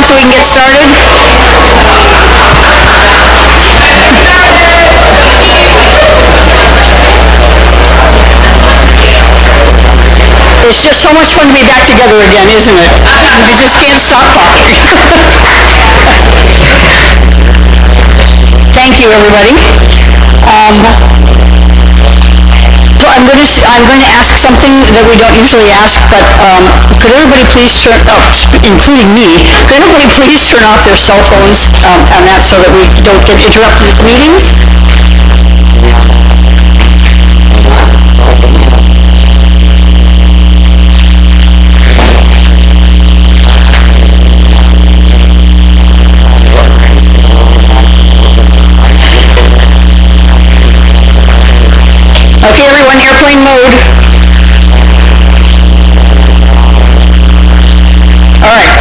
so we can get started? It's just so much fun to be back together again, isn't it? You just can't stop talking. Thank you, everybody. So I'm going to ask something that we don't usually ask, but could everybody please turn up, including me, could everybody please turn off their cell phones on that so that we don't get interrupted at the meetings? Okay, everyone, airplane mode. All right,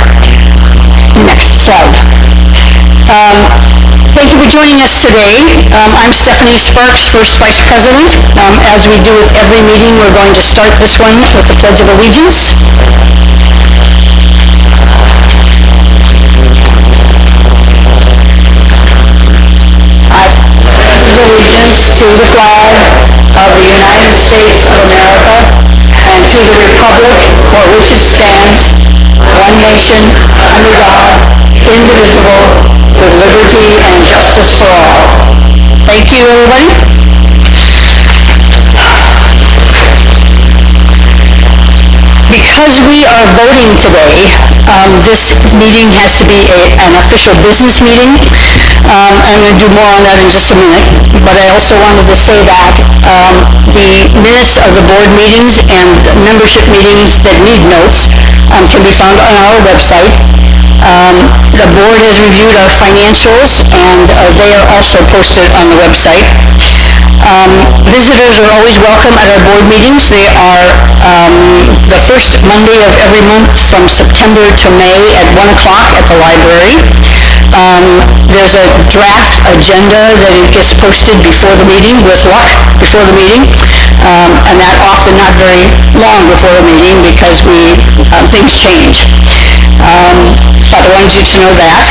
next slide. Thank you for joining us today. I'm Stephanie Sparks, First Vice President. As we do with every meeting, we're going to start this one with the Pledge of Allegiance. I pledge allegiance to the flag of the United States of America and to the republic for which it stands, one nation, under God, indivisible, with liberty and justice for all. Thank you, everybody. Because we are voting today, this meeting has to be an official business meeting. I'm going to do more on that in just a minute, but I also wanted to say that the minutes of the board meetings and membership meetings that need notes can be found on our website. The board has reviewed our financials, and they are also posted on the website. Visitors are always welcome at our board meetings. They are the first Monday of every month from September to May at 1 o'clock at the library. There's a draft agenda that gets posted before the meeting, with luck, before the meeting, and that often not very long before the meeting because things change. But I wanted you to know that.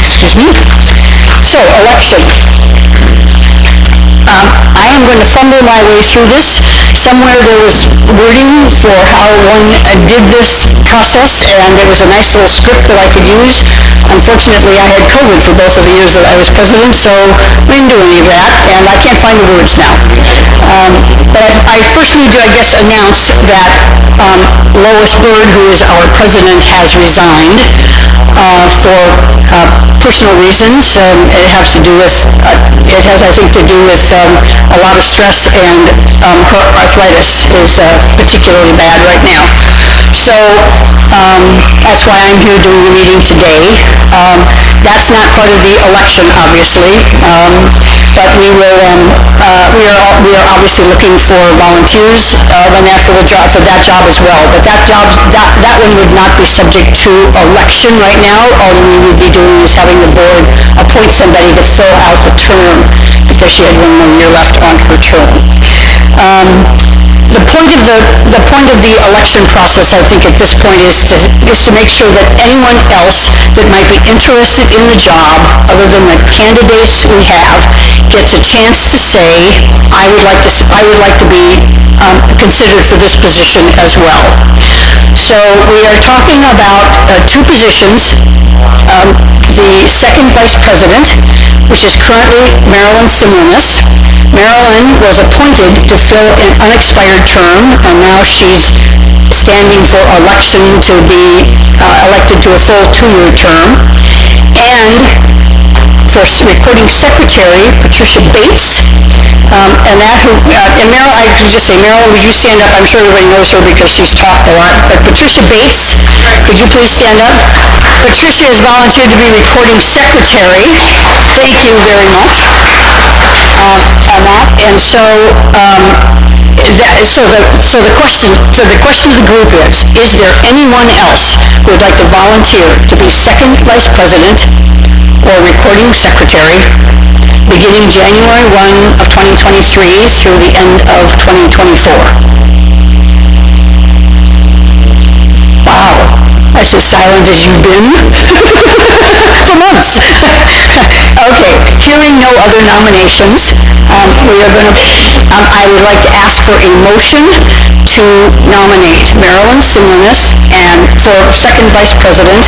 Excuse me. So, election. I am going to fumble my way through this. Somewhere there was wording for how one did this process, and there was a nice little script that I could use. Unfortunately, I had COVID for both of the years that I was president, so I didn't do any of that, and I can't find the words now. But I first need to, I guess, announce that Lois Bird, who is our president, has resigned for personal reasons. It has, I think, to do with a lot of stress, and her arthritis is particularly bad right now. So that's why I'm here doing the meeting today. That's not part of the election, obviously, but we are obviously looking for volunteers for that job as well. But that one would not be subject to election right now. All we would be doing is having the board appoint somebody to fill out the term, because she had one more year left on her term. The point of the election process, I think, at this point is to make sure that anyone else that might be interested in the job, other than the candidates we have, gets a chance to say, I would like to be considered for this position as well. So we are talking about two positions. The second vice president, which is currently Marilyn Simonis. Marilyn was appointed to fill an unexpired term, and now she's standing for election to be elected to a full 2-year term. And for recording secretary, Patricia Bates. And Marilyn, I could just say, Marilyn, would you stand up? I'm sure everybody knows her because she's talked a lot. But Patricia Bates, could you please stand up? Patricia has volunteered to be recording secretary. Thank you very much on that. And so, the question of the group is there anyone else who would like to volunteer to be second vice president or recording secretary, beginning January 1 of 2023 through the end of 2024. Wow. I as silent as you've been for months. Okay, hearing no other nominations, we are going to, I would like to ask for a motion to nominate Marilyn Simonis and for second vice president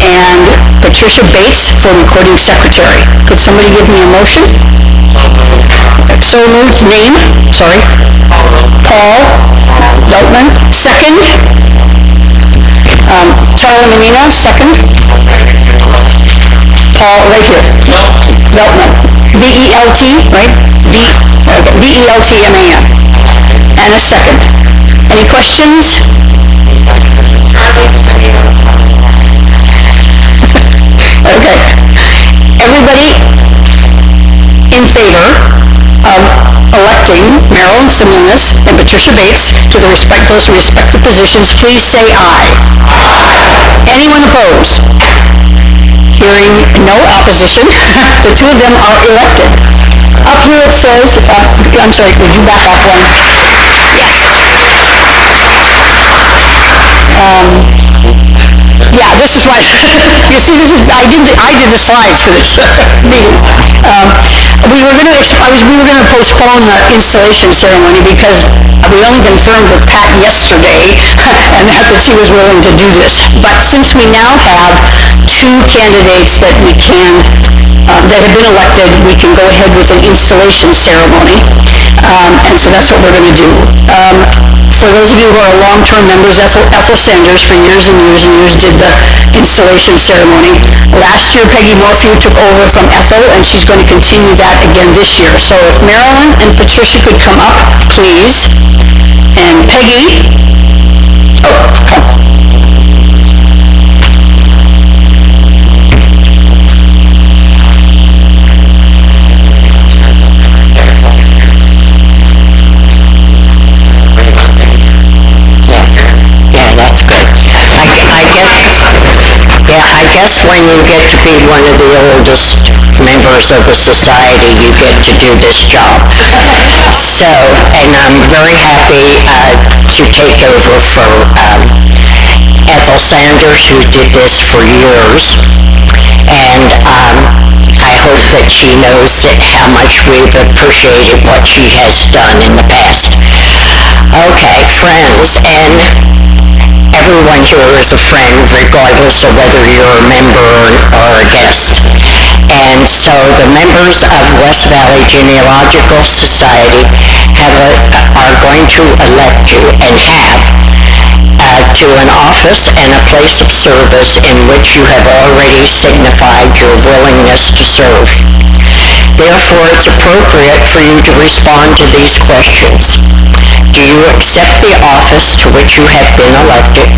and Patricia Bates for recording secretary. Could somebody give me a motion? So moved. Name? Sorry. Paul Veltman. Second. Charlie Menino. Second. Paul, right here. Veltman. V-E-L-T, right? V-E-L-T-M-A-N. And a second. Any questions? Okay. Everybody in favor of electing Marilyn Simonis and Patricia Bates to those respective positions, please say aye. Aye. Anyone opposed? Hearing no opposition, the two of them are elected. Up here it says, I'm sorry, would you back up one? Yeah, this is why, you see, this is, I did the slides for this meeting. We were going to postpone the installation ceremony because we only confirmed with Pat yesterday and that she was willing to do this. But since we now have two candidates that we can, that have been elected, we can go ahead with an installation ceremony. And so that's what we're going to do. For those of you who are long-term members, Ethel Sanders for years and years and years did the installation ceremony. Last year, Peggy Morphew took over from Ethel, and she's going to continue that again this year. So if Marilyn and Patricia could come up, please. And Peggy, come. I guess when you get to be one of the oldest members of the society, you get to do this job. So, and I'm very happy to take over for Ethel Sanders, who did this for years. And I hope that she knows that how much we've appreciated what she has done in the past. Okay, friends, and everyone here is a friend, regardless of whether you're a member or a guest. And so the members of West Valley Genealogical Society are going to elect you and have to an office and a place of service in which you have already signified your willingness to serve. Therefore, it's appropriate for you to respond to these questions. Do you accept the office to which you have been elected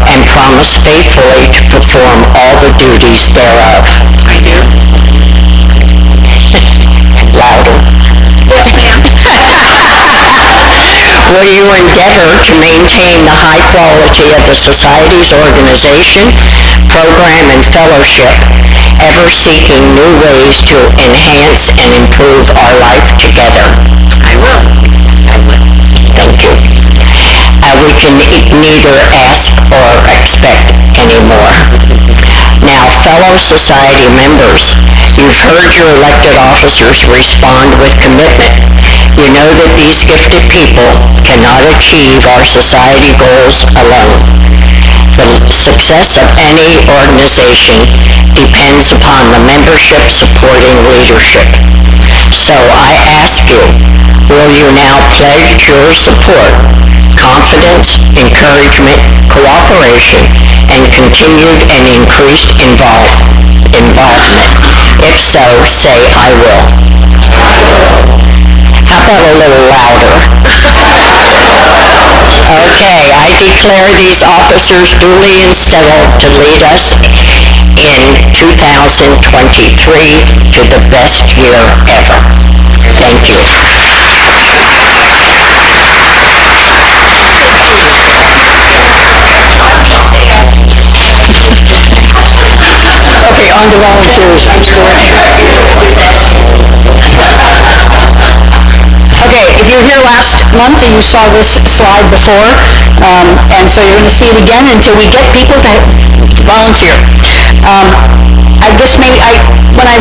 and promise faithfully to perform all the duties thereof? I do. Louder. Yes, ma'am. Will you endeavor to maintain the high quality of the Society's organization, program, and fellowship, ever seeking new ways to enhance and improve our life together? I will. Thank you. We can neither ask or expect any more. Now, fellow society members, you've heard your elected officers respond with commitment. You know that these gifted people cannot achieve our society goals alone. The success of any organization depends upon the membership supporting leadership. So I ask you, will you now pledge your support, confidence, encouragement, cooperation, and continued and increased involvement? If so, say, I will. I will. How about a little louder? Okay, I declare these officers duly installed to lead us in 2023 to the best year ever. Thank you. Okay, on to volunteers. Okay, if you here last month and you saw this slide before, and so you're going to see it again until we get people to volunteer. I guess maybe when I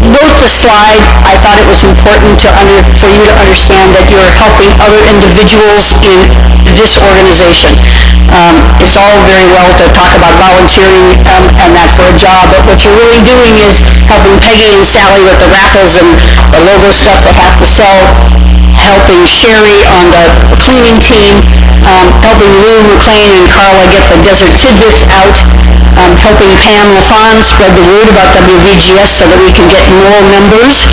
wrote the slide, I thought it was important for you to understand that you're helping other individuals in this organization. It's all very well to talk about volunteering and that for a job, but what you're really doing is helping Peggy and Sally with the raffles and the logo stuff they have to sell, helping Sherry on the cleaning team, helping Lou McLean and Carla get the Desert Tidbits out, helping Pam LaFawn spread the word about WVGS so that we can get more members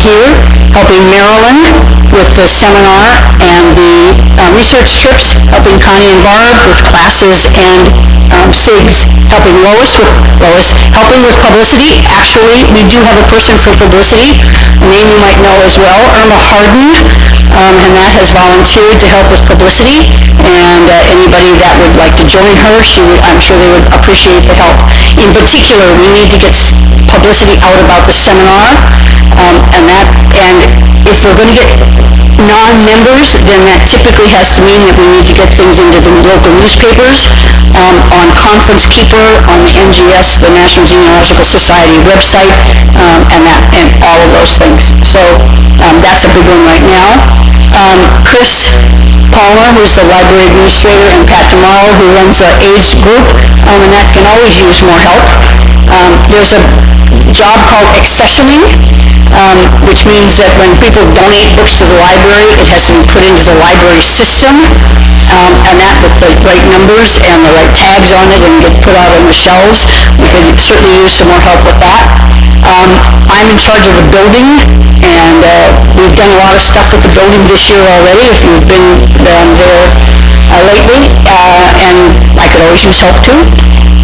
here, helping Marilyn with the seminar and the research trips, helping Connie and Barb with classes and SIGs, helping Lois, helping with publicity. Actually, we do have a person for publicity, a name you might know as well, Irma Harden, and that has volunteered to help with publicity, and anybody that would like to join her, I'm sure they would appreciate the help. In particular, we need to get publicity out about the seminar, and if we're going to get non-members, then that typically has to mean that we need to get things into the local newspapers, on Conference Keeper, on the NGS, the National Genealogical Society website, and all of those things. So that's a big one right now. Chris Palmer, who's the library administrator, and Pat Tomorrow, who runs our AIDS group, and that can always use more help. There's a job called accessioning, which means that when people donate books to the library, it has to be put into the library system, and that with the right numbers and the right tags on it and get put out on the shelves. We could certainly use some more help with that. I'm in charge of the building, and we've done a lot of stuff with the building this year already, if you've been there lately, and I could always use help too.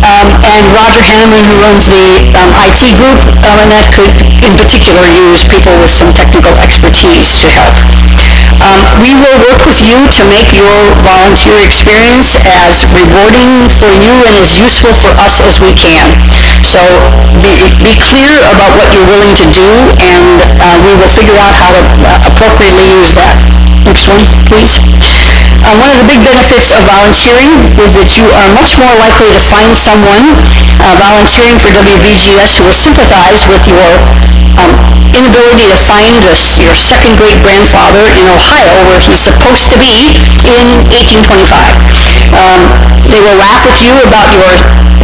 And Roger Hanneman, who runs the IT group, and that could in particular use people with some technical expertise to help. We will work with you to make your volunteer experience as rewarding for you and as useful for us as we can. So be clear about what you're willing to do, and we will figure out how to appropriately use that. Next one, please. One of the big benefits of volunteering is that you are much more likely to find someone volunteering for WVGS who will sympathize with your inability to find your second great-grandfather in Ohio, where he's supposed to be in 1825. They will laugh with you about your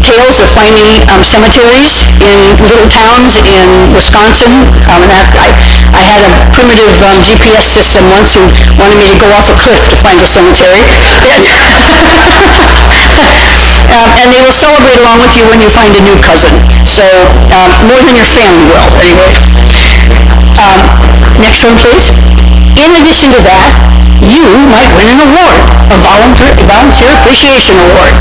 tales of finding cemeteries in little towns in Wisconsin. I had a primitive GPS system once who wanted me to go off a cliff to find a cemetery. And they will celebrate along with you when you find a new cousin. So more than your family will, anyway. Next one, please. In addition to that, you might win an award, a volunteer appreciation award.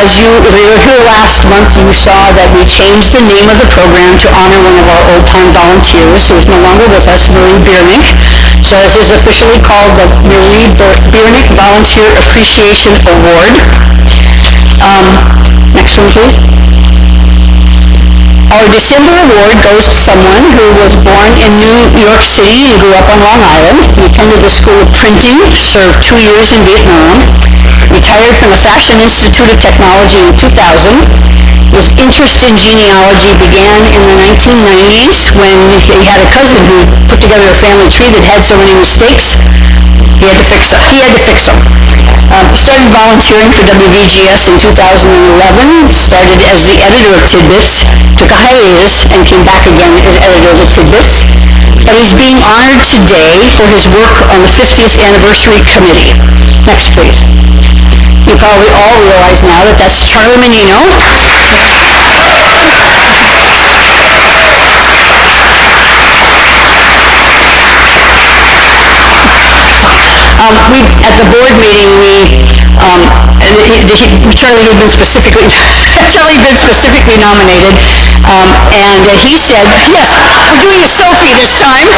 If you were here last month, you saw that we changed the name of the program to honor one of our old-time volunteers who is no longer with us, Marie Biernick. So this is officially called the Marie Biernick Volunteer Appreciation Award. Next one, please. Our December award goes to someone who was born in New York City and grew up on Long Island. He attended the School of Printing, served 2 years in Vietnam, retired from the Fashion Institute of Technology in 2000. His interest in genealogy began in the 1990s when he had a cousin who put together a family tree that had so many mistakes. He had to fix them. He started volunteering for WVGS in 2011, started as the editor of Tidbits, took a hiatus, and came back again as editor of the Tidbits. And he's being honored today for his work on the 50th Anniversary Committee. Next, please. You probably all realize now that that's Charlie Menino. At the board meeting, Charlie had been specifically nominated, and he said, "Yes, I'm doing a selfie this time."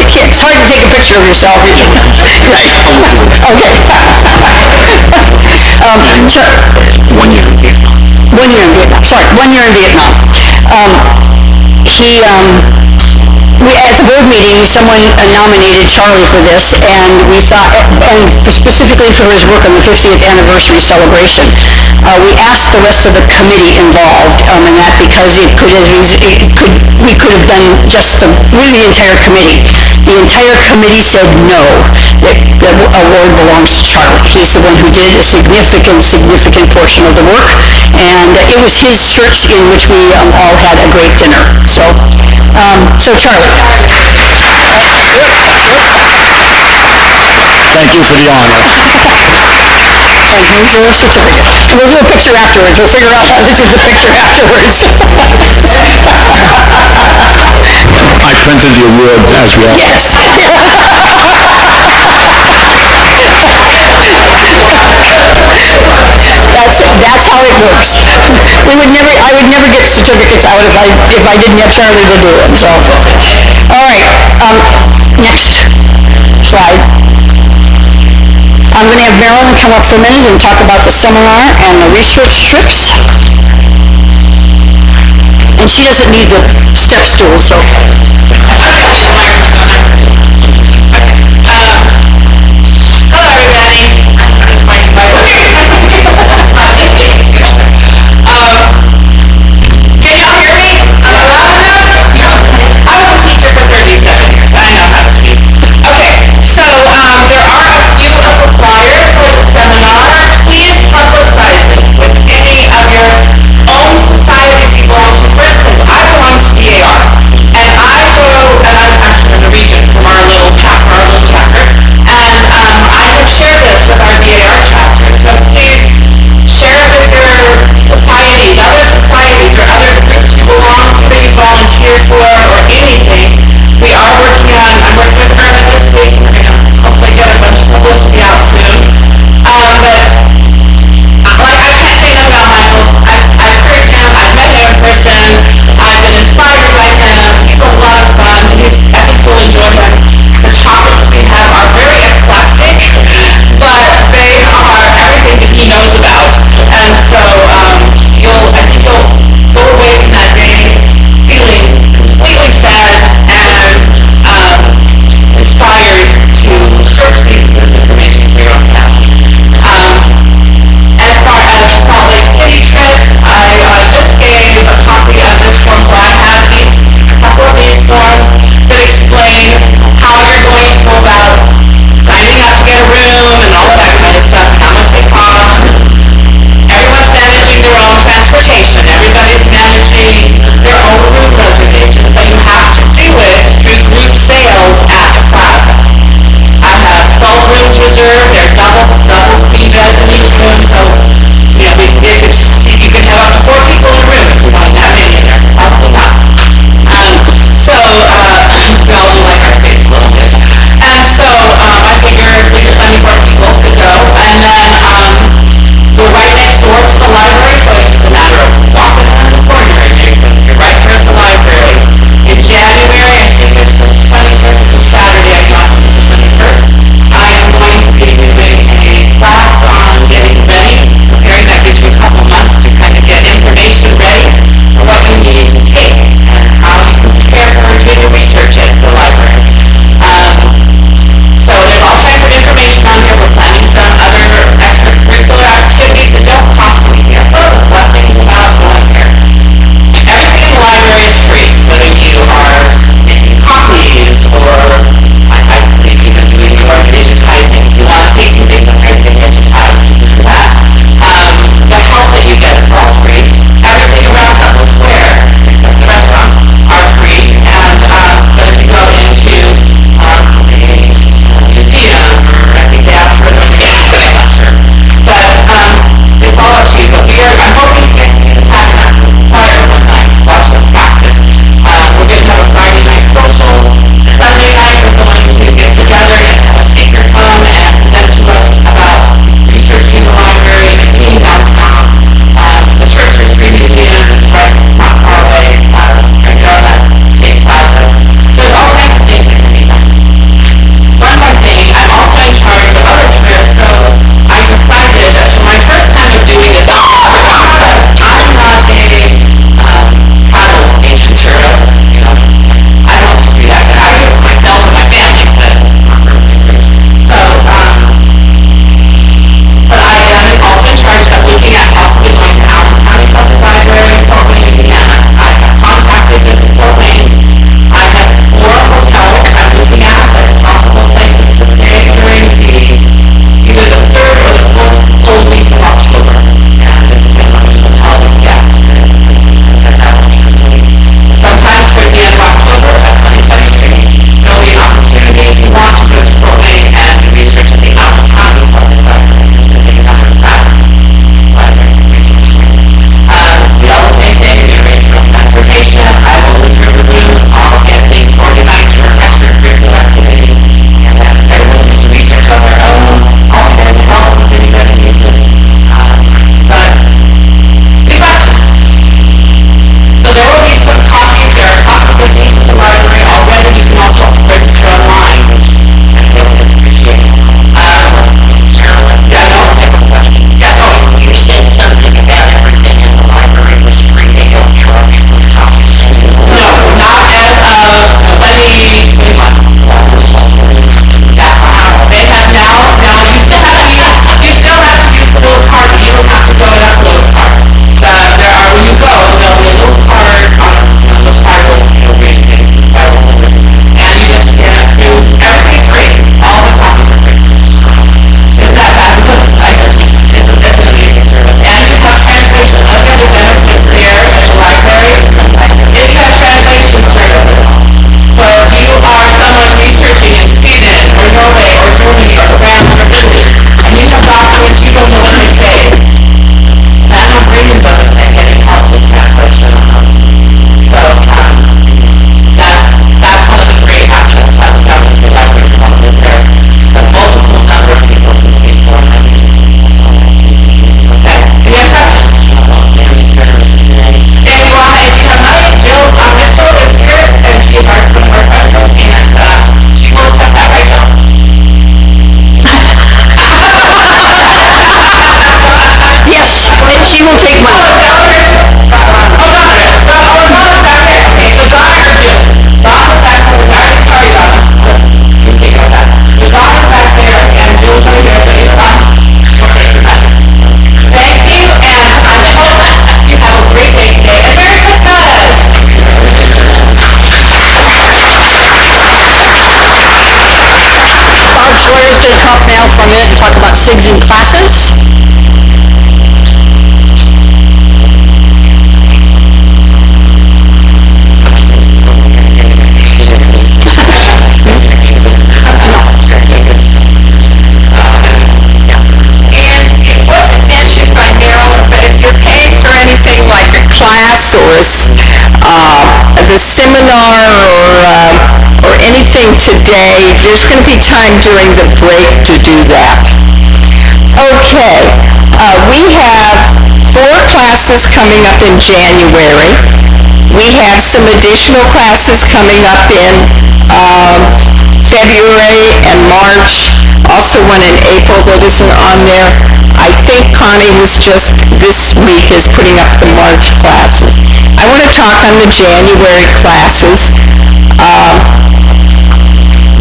It's hard to take a picture of yourself. Okay. 1 year in Vietnam. 1 year in Vietnam. Sorry, 1 year in Vietnam. board meeting, someone nominated Charlie for this, and we thought, and specifically for his work on the 50th anniversary celebration. We asked the rest of the committee involved in that because we could have done just the entire committee. The entire committee said no, that the award belongs to Charlie. He's the one who did a significant portion of the work, and it was his church in which we all had a great dinner. So Charlie. Thank you for the honor. And here's your certificate. And we'll do a picture afterwards. We'll figure out how to do the picture afterwards. I printed the award as well. Yes. That's how it works. I would never get certificates out if I didn't have Charlie to do them. So, all right. Next slide. I'm going to have Marilyn come up for a minute and talk about the seminar and the research trips. And she doesn't need the step stool, so. Hello, everybody. Can y'all hear me? Am I loud enough? I was a teacher for 37 years. I know how to speak. Okay, so there are a few of the flyers for the seminar. Please publicize it with any of your own societies you belong to. For instance, I belong to DAR, and I classes? The seminar or anything today, there's going to be time during the break to do that. Okay, we have 4 classes coming up in January. We have some additional classes coming up in February and March, also one in April that isn't on there. I think Connie was just this week is putting up the March classes. I want to talk on the January classes.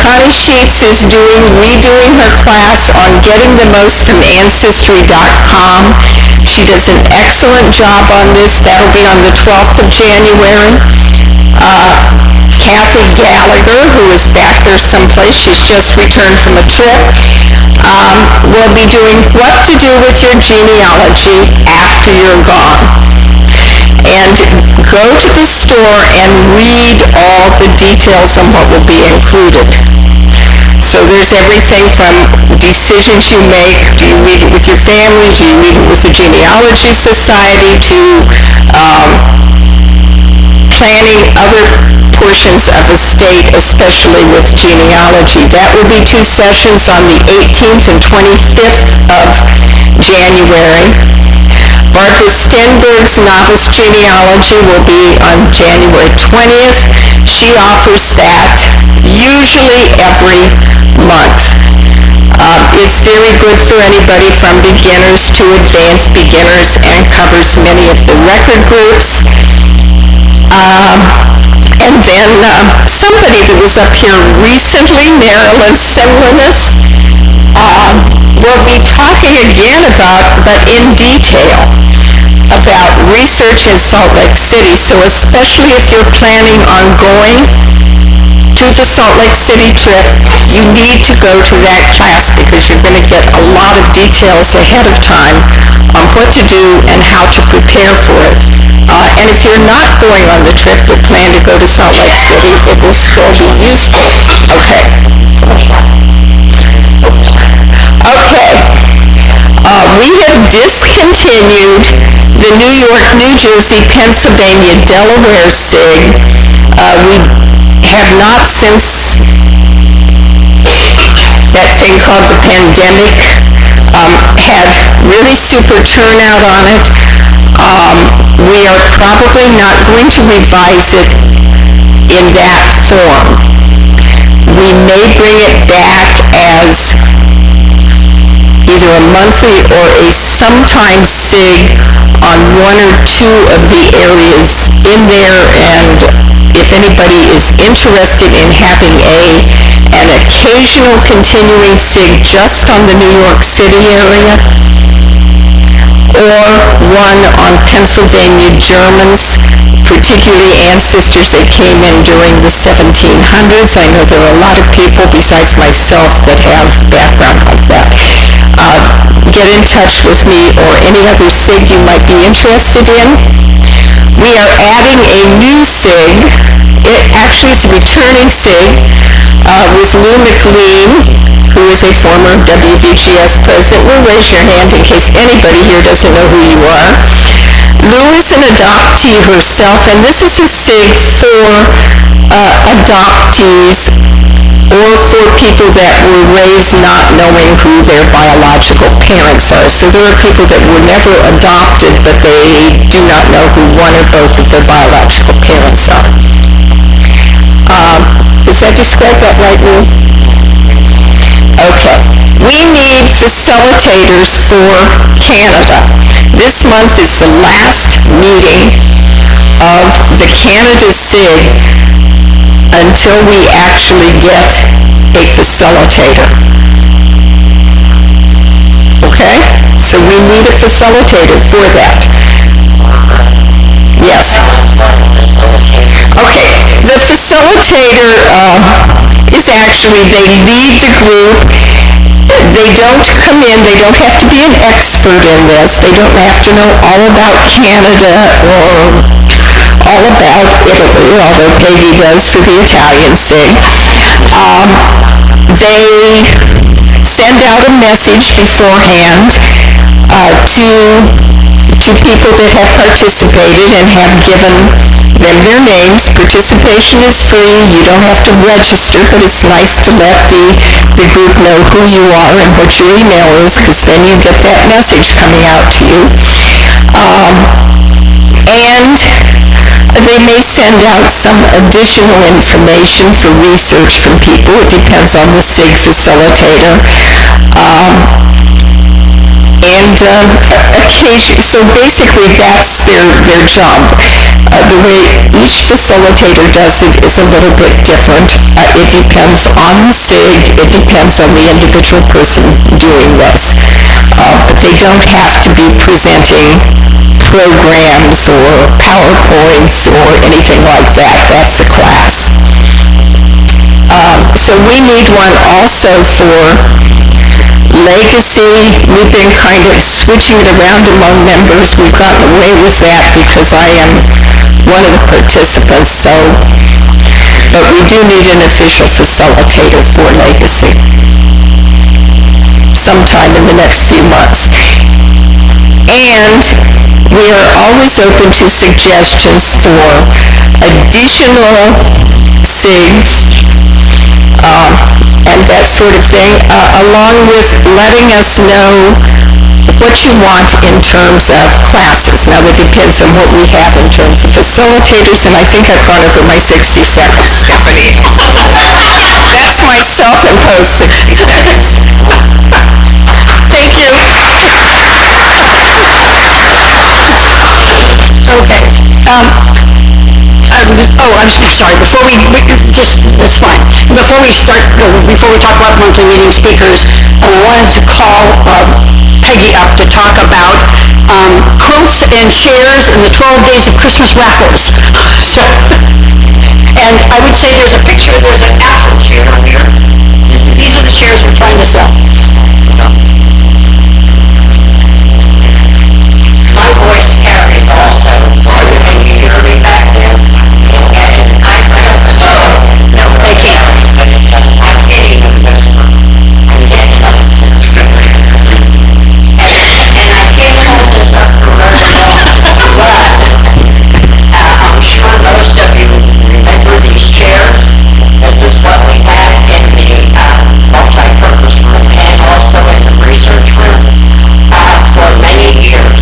Connie Sheets is redoing her class on getting the most from Ancestry.com. She does an excellent job on this. That'll be on the 12th of January. Kathy Gallagher, who is back there someplace, she's just returned from a trip, will be doing what to do with your genealogy after you're gone. And go to the store and read all the details on what will be included. So there's everything from decisions you make, do you read it with your family, do you read it with the Genealogy Society, to planning other portions of a state, especially with genealogy. That will be 2 sessions on the 18th and 25th of January. Barbara Stenberg's Novice Genealogy will be on January 20th. She offers that usually every month. It's very good for anybody from beginners to advanced beginners and covers many of the record groups. And then somebody that was up here recently, Marilyn Semlinus, will be talking again about, but in detail, about research in Salt Lake City. So especially if you're planning on going to the Salt Lake City trip, you need to go to that class because you're going to get a lot of details ahead of time on what to do and how to prepare for it. And if you're not going on the trip but plan to go to Salt Lake City, it will still be useful. Okay. We have discontinued the New York, New Jersey, Pennsylvania, Delaware SIG. We have not, since that thing called the pandemic, had really super turnout on it. We are probably not going to revise it in that form. We may bring it back as either a monthly or a sometime SIG on 1 or 2 of the areas in there, and if anybody is interested in having an occasional continuing SIG just on the New York City area, or one on Pennsylvania Germans, particularly ancestors that came in during the 1700s. I know there are a lot of people besides myself that have background like that. Get in touch with me or any other SIG you might be interested in. We are adding a new SIG. Actually, it's a returning SIG with Lou McLean, who is a former WVGS president. We'll raise your hand in case anybody here doesn't know who you are. Lou is an adoptee herself, and this is a SIG for adoptees or for people that were raised not knowing who their biological parents are. So there are people that were never adopted, but they do not know who one or both of their biological parents are. Does that describe that right, Lou? Okay. We need facilitators for Canada. This month is the last meeting of the Canada SIG until we actually get a facilitator. Okay? So we need a facilitator for that. Yes. Okay. The facilitator is actually, they lead the group. They don't come in, they don't have to be an expert in this, they don't have to know all about Canada or all about Italy, although Peggy does for the Italian SIG. They send out a message beforehand to people that have participated and have given them their names. Participation is free. You don't have to register, but it's nice to let the group know who you are and what your email is, because then you get that message coming out to you. And they may send out some additional information for research from people. It depends on the SIG facilitator. So basically that's their job. The way each facilitator does it is a little bit different. It depends on the SIG, it depends on the individual person doing this. But they don't have to be presenting programs or PowerPoints or anything like that. That's a class. So we need one also for legacy. We've been kind of switching it around among members. We've gotten away with that because I am one of the participants, but we do need an official facilitator for legacy sometime in the next few months. And we are always open to suggestions for additional SIGs and that sort of thing, along with letting us know what you want in terms of classes. Now, it depends on what we have in terms of facilitators, and I think I've gone over my 60 seconds, Stephanie. That's my self-imposed 60 seconds. Thank you. Okay. I'm sorry. Before we that's fine. Before we talk about monthly meeting speakers, I wanted to call Peggy up to talk about quotes and shares in the 12 Days of Christmas raffles. And I would say there's an actual share on here. These are the shares we're trying to sell. My voice carries also. Can you hear me back there? I don't know. No, they can't. I'm getting a whisper. I'm getting a and I can't hold this up for very long, but I'm sure most of you remember these chairs. This is what we had in the multi-purpose room and also in the research room for many years.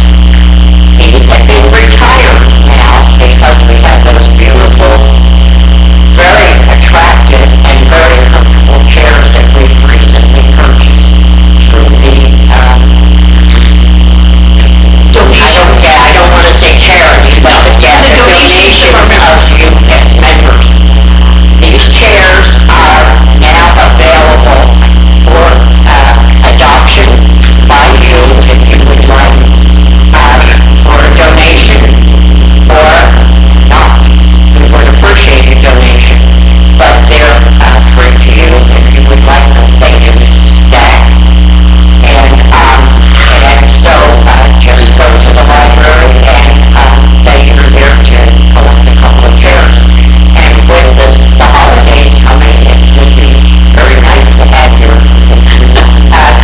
These have been retired now because we have those beautiful, very attractive and very comfortable chairs that we've recently purchased through the I don't want to say charity, but the donations of you as members. These chairs are now available for adoption by you if you would like, for a donation or not. We would appreciate a donation, but they're free to you if you would like them. They can stack. And so just go to the library and say you're here to collect a couple of chairs. And with the holidays coming, it would be very nice to have your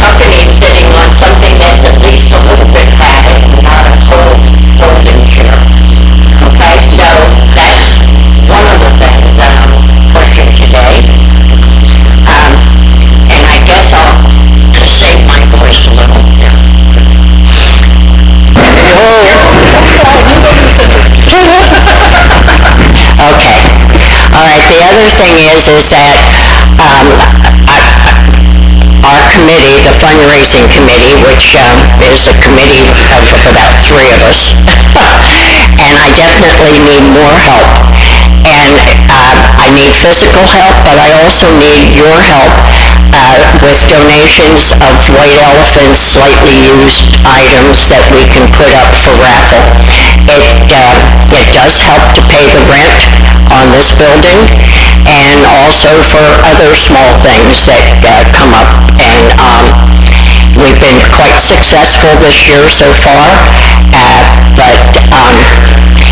company sitting on something that's at least a little bit padded and not a cold folding chair. Okay, so that's one of the things that I'm pushing today. And I guess I'll save my voice a little. Okay. All right. The other thing is that our committee, the fundraising committee, which is a committee of about 3 of us, and I definitely need more help. And I need physical help, but I also need your help with donations of white elephant, slightly used items that we can put up for raffle. it does help to pay the rent on this building, and also for other small things that come up. And we've been quite successful this year so far, but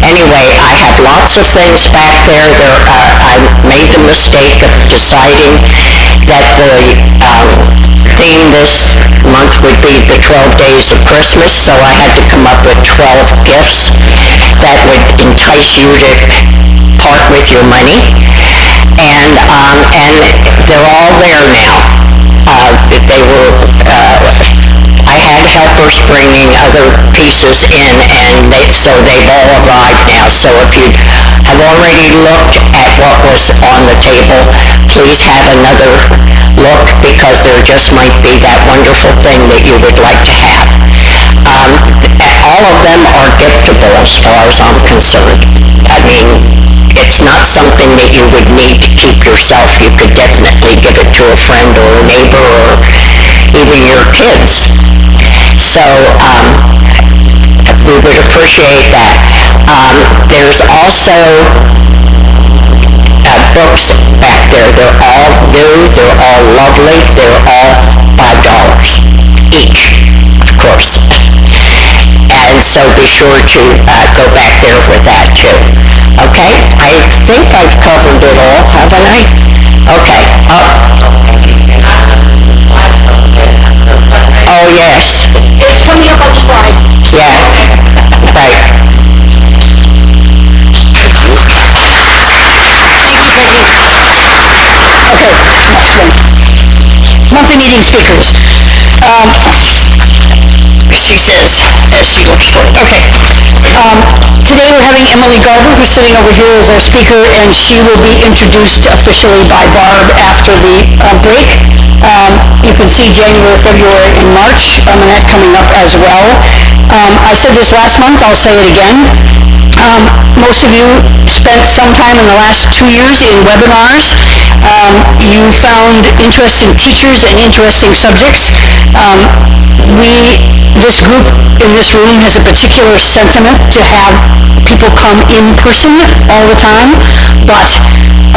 anyway, I have lots of things back there. I made the mistake of deciding that the theme this month would be the 12 days of Christmas, so I had to come up with 12 gifts that would entice you to part with your money, and they're all there now. I had helpers bringing other pieces in, and so they've all arrived now. So if you have already looked at what was on the table, please have another look, because there just might be that wonderful thing that you would like to have. All of them are giftable as far as I'm concerned. I mean, it's not something that you would need to keep yourself. You could definitely give it to a friend or a neighbor or even your kids. So we would appreciate that. There's also books back there. They're all new, they're all lovely, they're all $5 each, of course. And so be sure to go back there for that too. Okay, I think I've covered it all, haven't I? Okay. Oh, yes. It's coming up on the slide. Yeah, right. Okay, next one. Monthly meeting speakers. She says, as she looks for it. Okay. Today we're having Emily Garber, who's sitting over here as our speaker, and she will be introduced officially by Barb after the break. You can see January, February, and March, and that coming up as well. I said this last month, I'll say it again. Most of you spent some time in the last 2 years in webinars. You found interesting teachers and interesting subjects. This group in this room has a particular sentiment to have people come in person all the time, but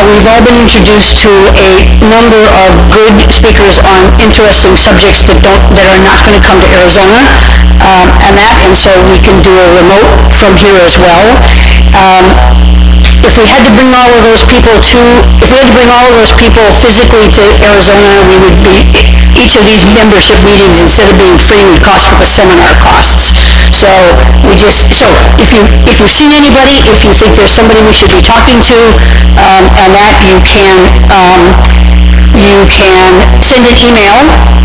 we've all been introduced to a number of good speakers on interesting subjects that are not going to come to Arizona, and so we can do a remote from here as well. If we had to bring all of those people physically to Arizona, we would be, each of these membership meetings, instead of being free, would cost what the seminar costs. So if you've seen anybody, if you think there's somebody we should be talking to, and that you can send an email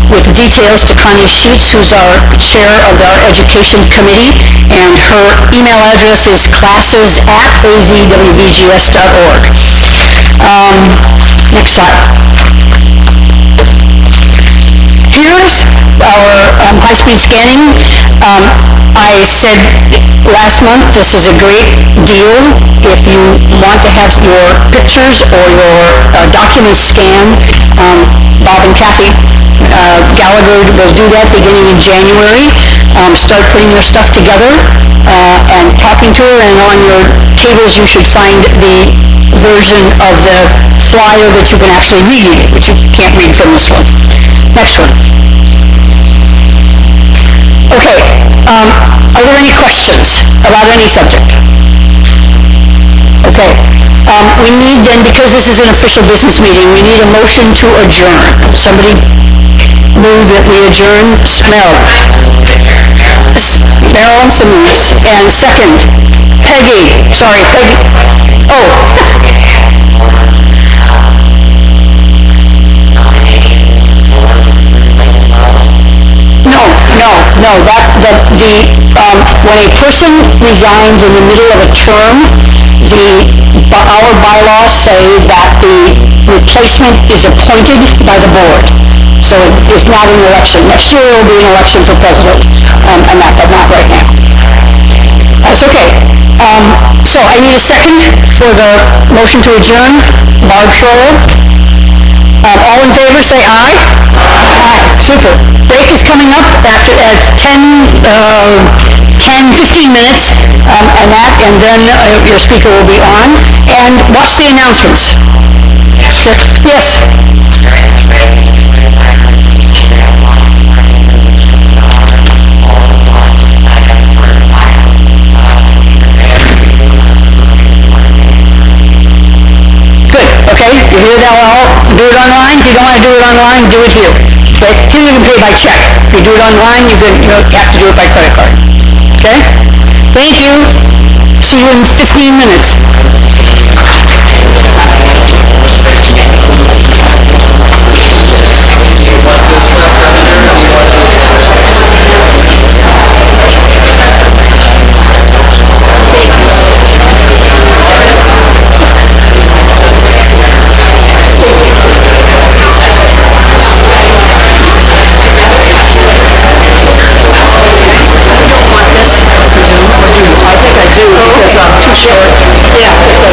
with the details to Connie Sheets, who's our chair of our education committee, and her email address is classes@azwvgs.org. Next slide. Here's our high-speed scanning. I said last month, this is a great deal if you want to have your pictures or your documents scanned. Bob and Kathy Gallagher will do that beginning in January. Start putting your stuff together and talking to her, and on your tables you should find the version of the flyer that you can actually read, which you can't read from this one. Next one. Okay, are there any questions about any subject? Okay, we need then, because this is an official business meeting, we need a motion to adjourn. Somebody move that we adjourn. Marilyn Simmons, and second, Peggy. Oh. No, when a person resigns in the middle of a term, our bylaws say that the replacement is appointed by the board. So it's not an election. Next year there will be an election for president, but not right now. That's okay. So I need a second for the motion to adjourn. Barb Schroeder. All in favor, say aye. Aye. Super. Break is coming up at 10:10 10, 15 minutes on that, and then your speaker will be on. And watch the announcements. Yes? Good, okay, you hear that well? Do it online. If you don't want to do it online, do it here. Okay, here you can pay by check. If you do it online, you have to do it by credit card. Okay? Thank you. See you in 15 minutes. Because I'm too short. Yeah.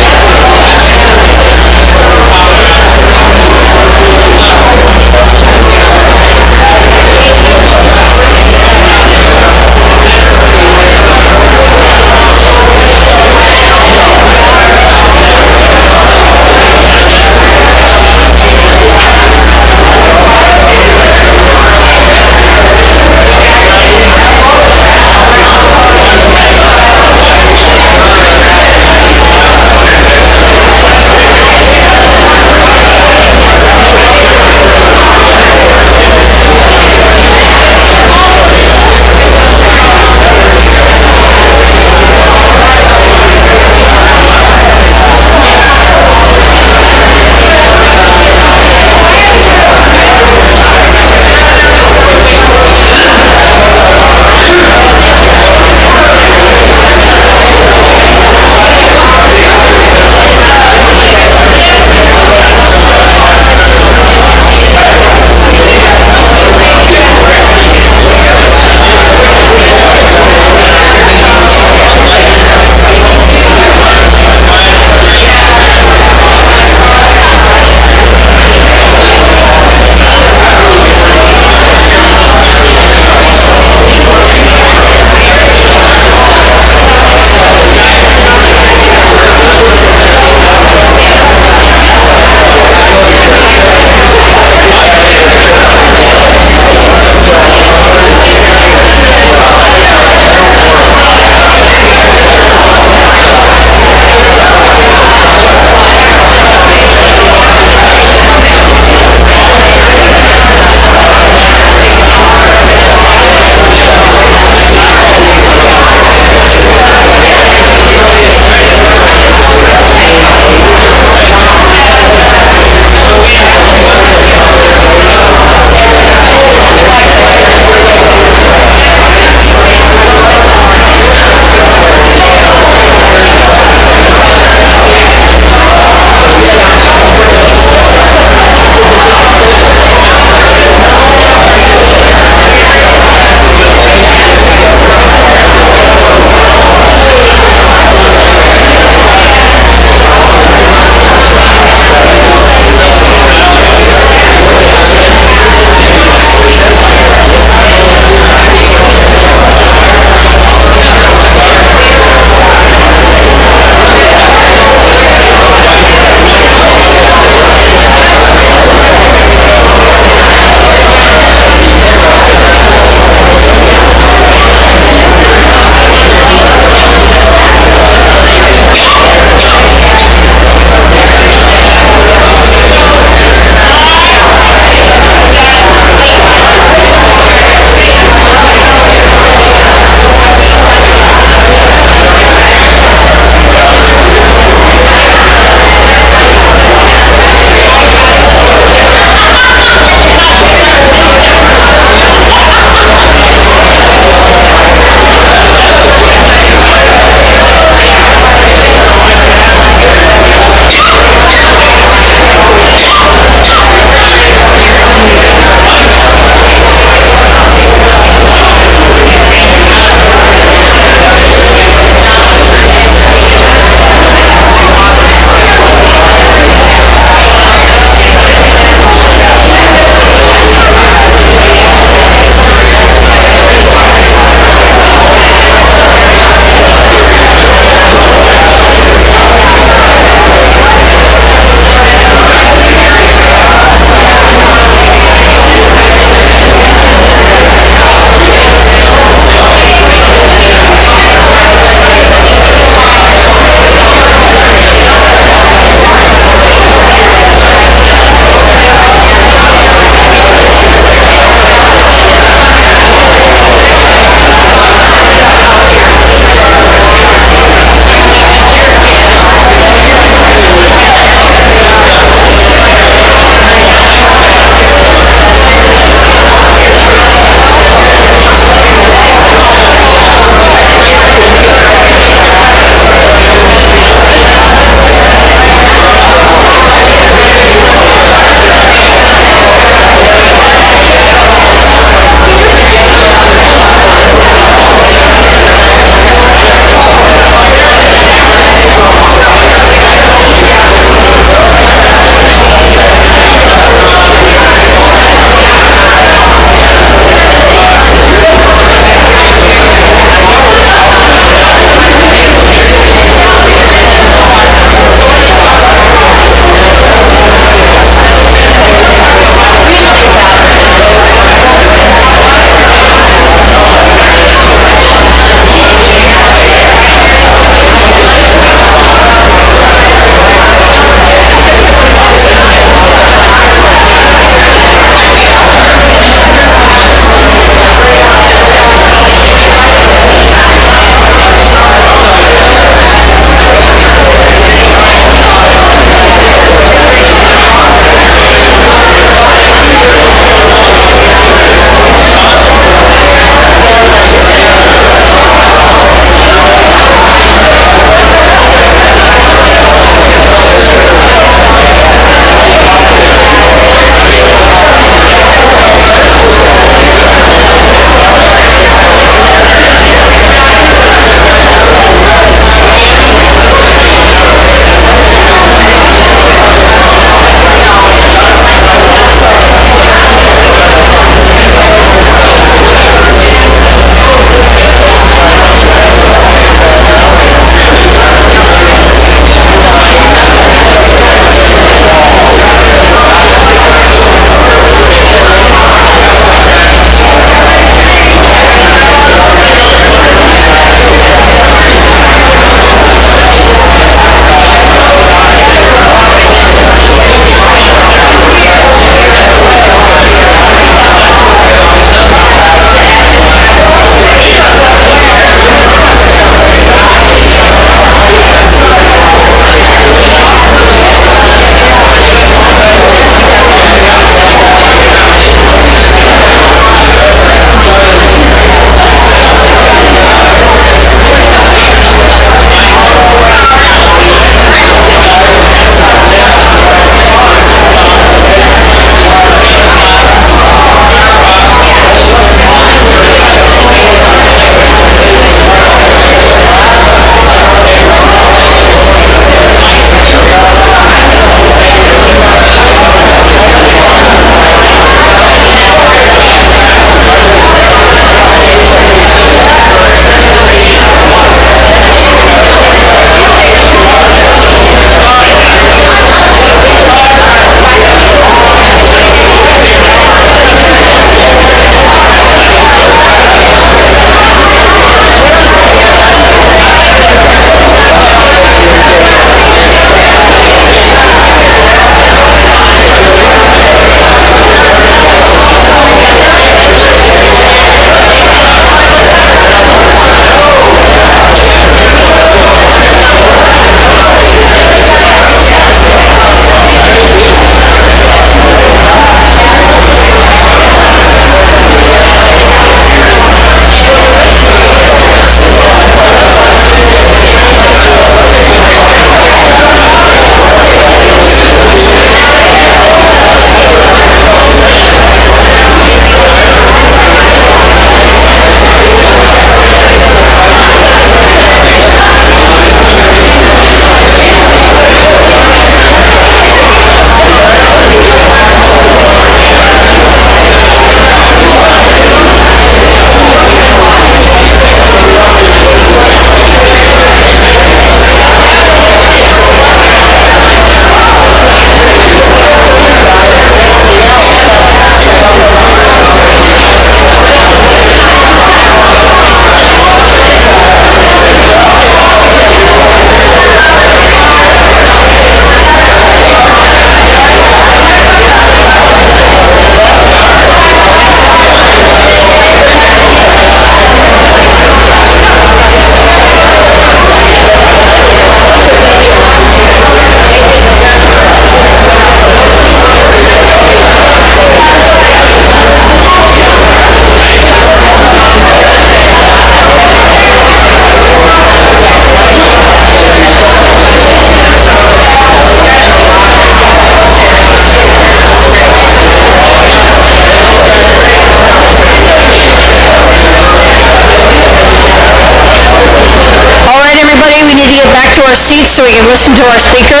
our seats so we can listen to our speaker?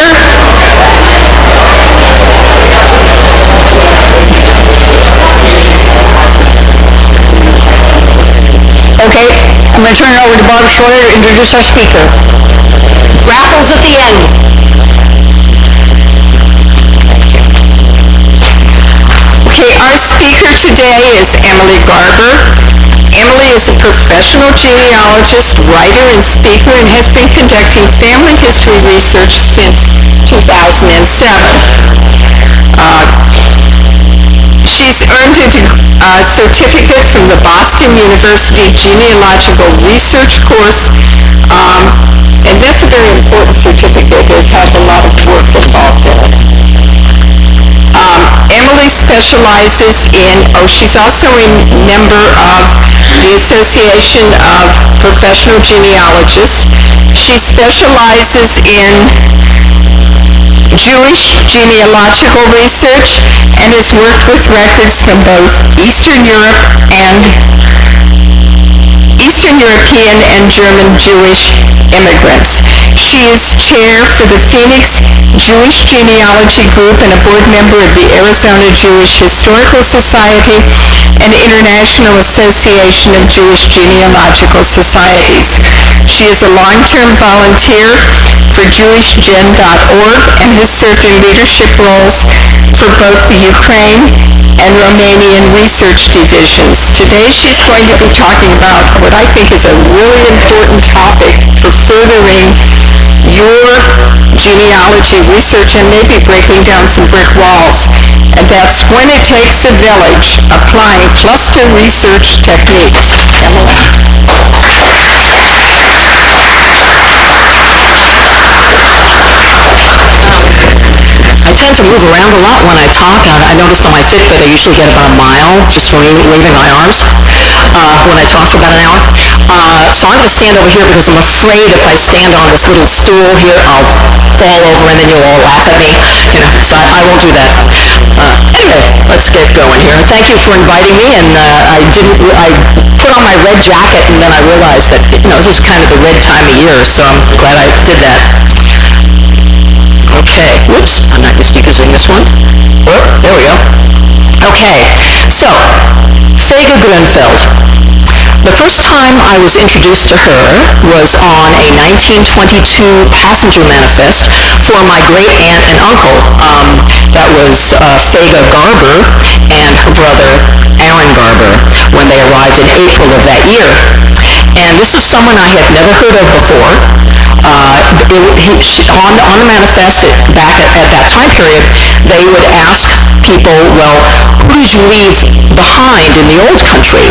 Okay, I'm going to turn it over to Barb Schroeder to introduce our speaker. Raffles at the end. Okay, our speaker today is Emily Garber. Emily is a professional genealogist, writer, and speaker, and has been conducting family history research since 2007. She's earned a certificate from the Boston University Genealogical Research course, and that's a very important certificate. It has a lot of work involved in it. Emily specializes she's also a member of the Association of Professional Genealogists. She specializes in Jewish genealogical research and has worked with records from both Eastern European and German Jewish immigrants. She is chair for the Phoenix Jewish Genealogy Group and a board member of the Arizona Jewish Historical Society and International Association of Jewish Genealogical Societies. She is a long-term volunteer for JewishGen.org and has served in leadership roles for both the Ukraine and Romanian research divisions. Today she's going to be talking about what I think is a really important topic for furthering your genealogy research and maybe breaking down some brick walls. And that's when it takes a village, applying cluster research techniques. Emily. I tend to move around a lot when I talk. I noticed on my Fitbit I usually get about a mile just from waving my arms when I talk for about an hour. So I'm going to stand over here because I'm afraid if I stand on this little stool here, I'll fall over and then you'll all laugh at me. So I won't do that. Anyway, let's get going here. Thank you for inviting me. And I put on my red jacket and then I realized that this is kind of the red time of year, so I'm glad I did that. Okay, whoops, I'm not used to using this one. Oh, there we go. Okay, so, Fege Grunfeld. The first time I was introduced to her was on a 1922 passenger manifest for my great aunt and uncle. That was Fege Garber and her brother Aaron Garber when they arrived in April of that year. And this was someone I had never heard of before. On the manifest back at that time period, they would ask people, well, who did you leave behind in the old country?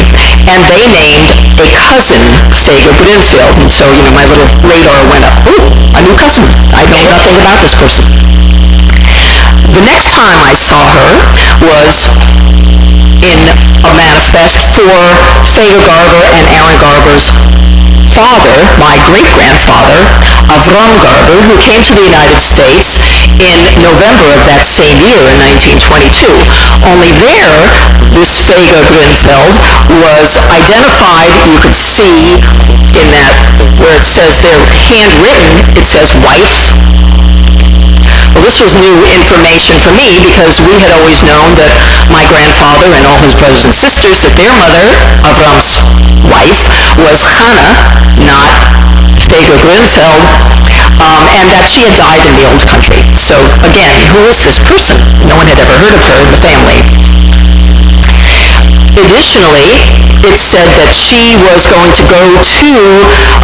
And they named a cousin, Fege Grunfeld. And so, my little radar went up. Ooh, a new cousin. I know nothing about this person. The next time I saw her was in a manifest for Fege Garber and Aaron Garber's father, my great-grandfather, Avram Garber, who came to the United States in November of that same year in 1922. Only there, this Fege Grunfeld was identified. You could see in that where it says there, handwritten, it says wife. Well, this was new information for me because we had always known that my grandfather and all his brothers and sisters, that their mother, Avram's wife, was Hannah, not Fege Grunfeld, and that she had died in the old country. So again, who is this person? No one had ever heard of her in the family. Additionally, it said that she was going to go to,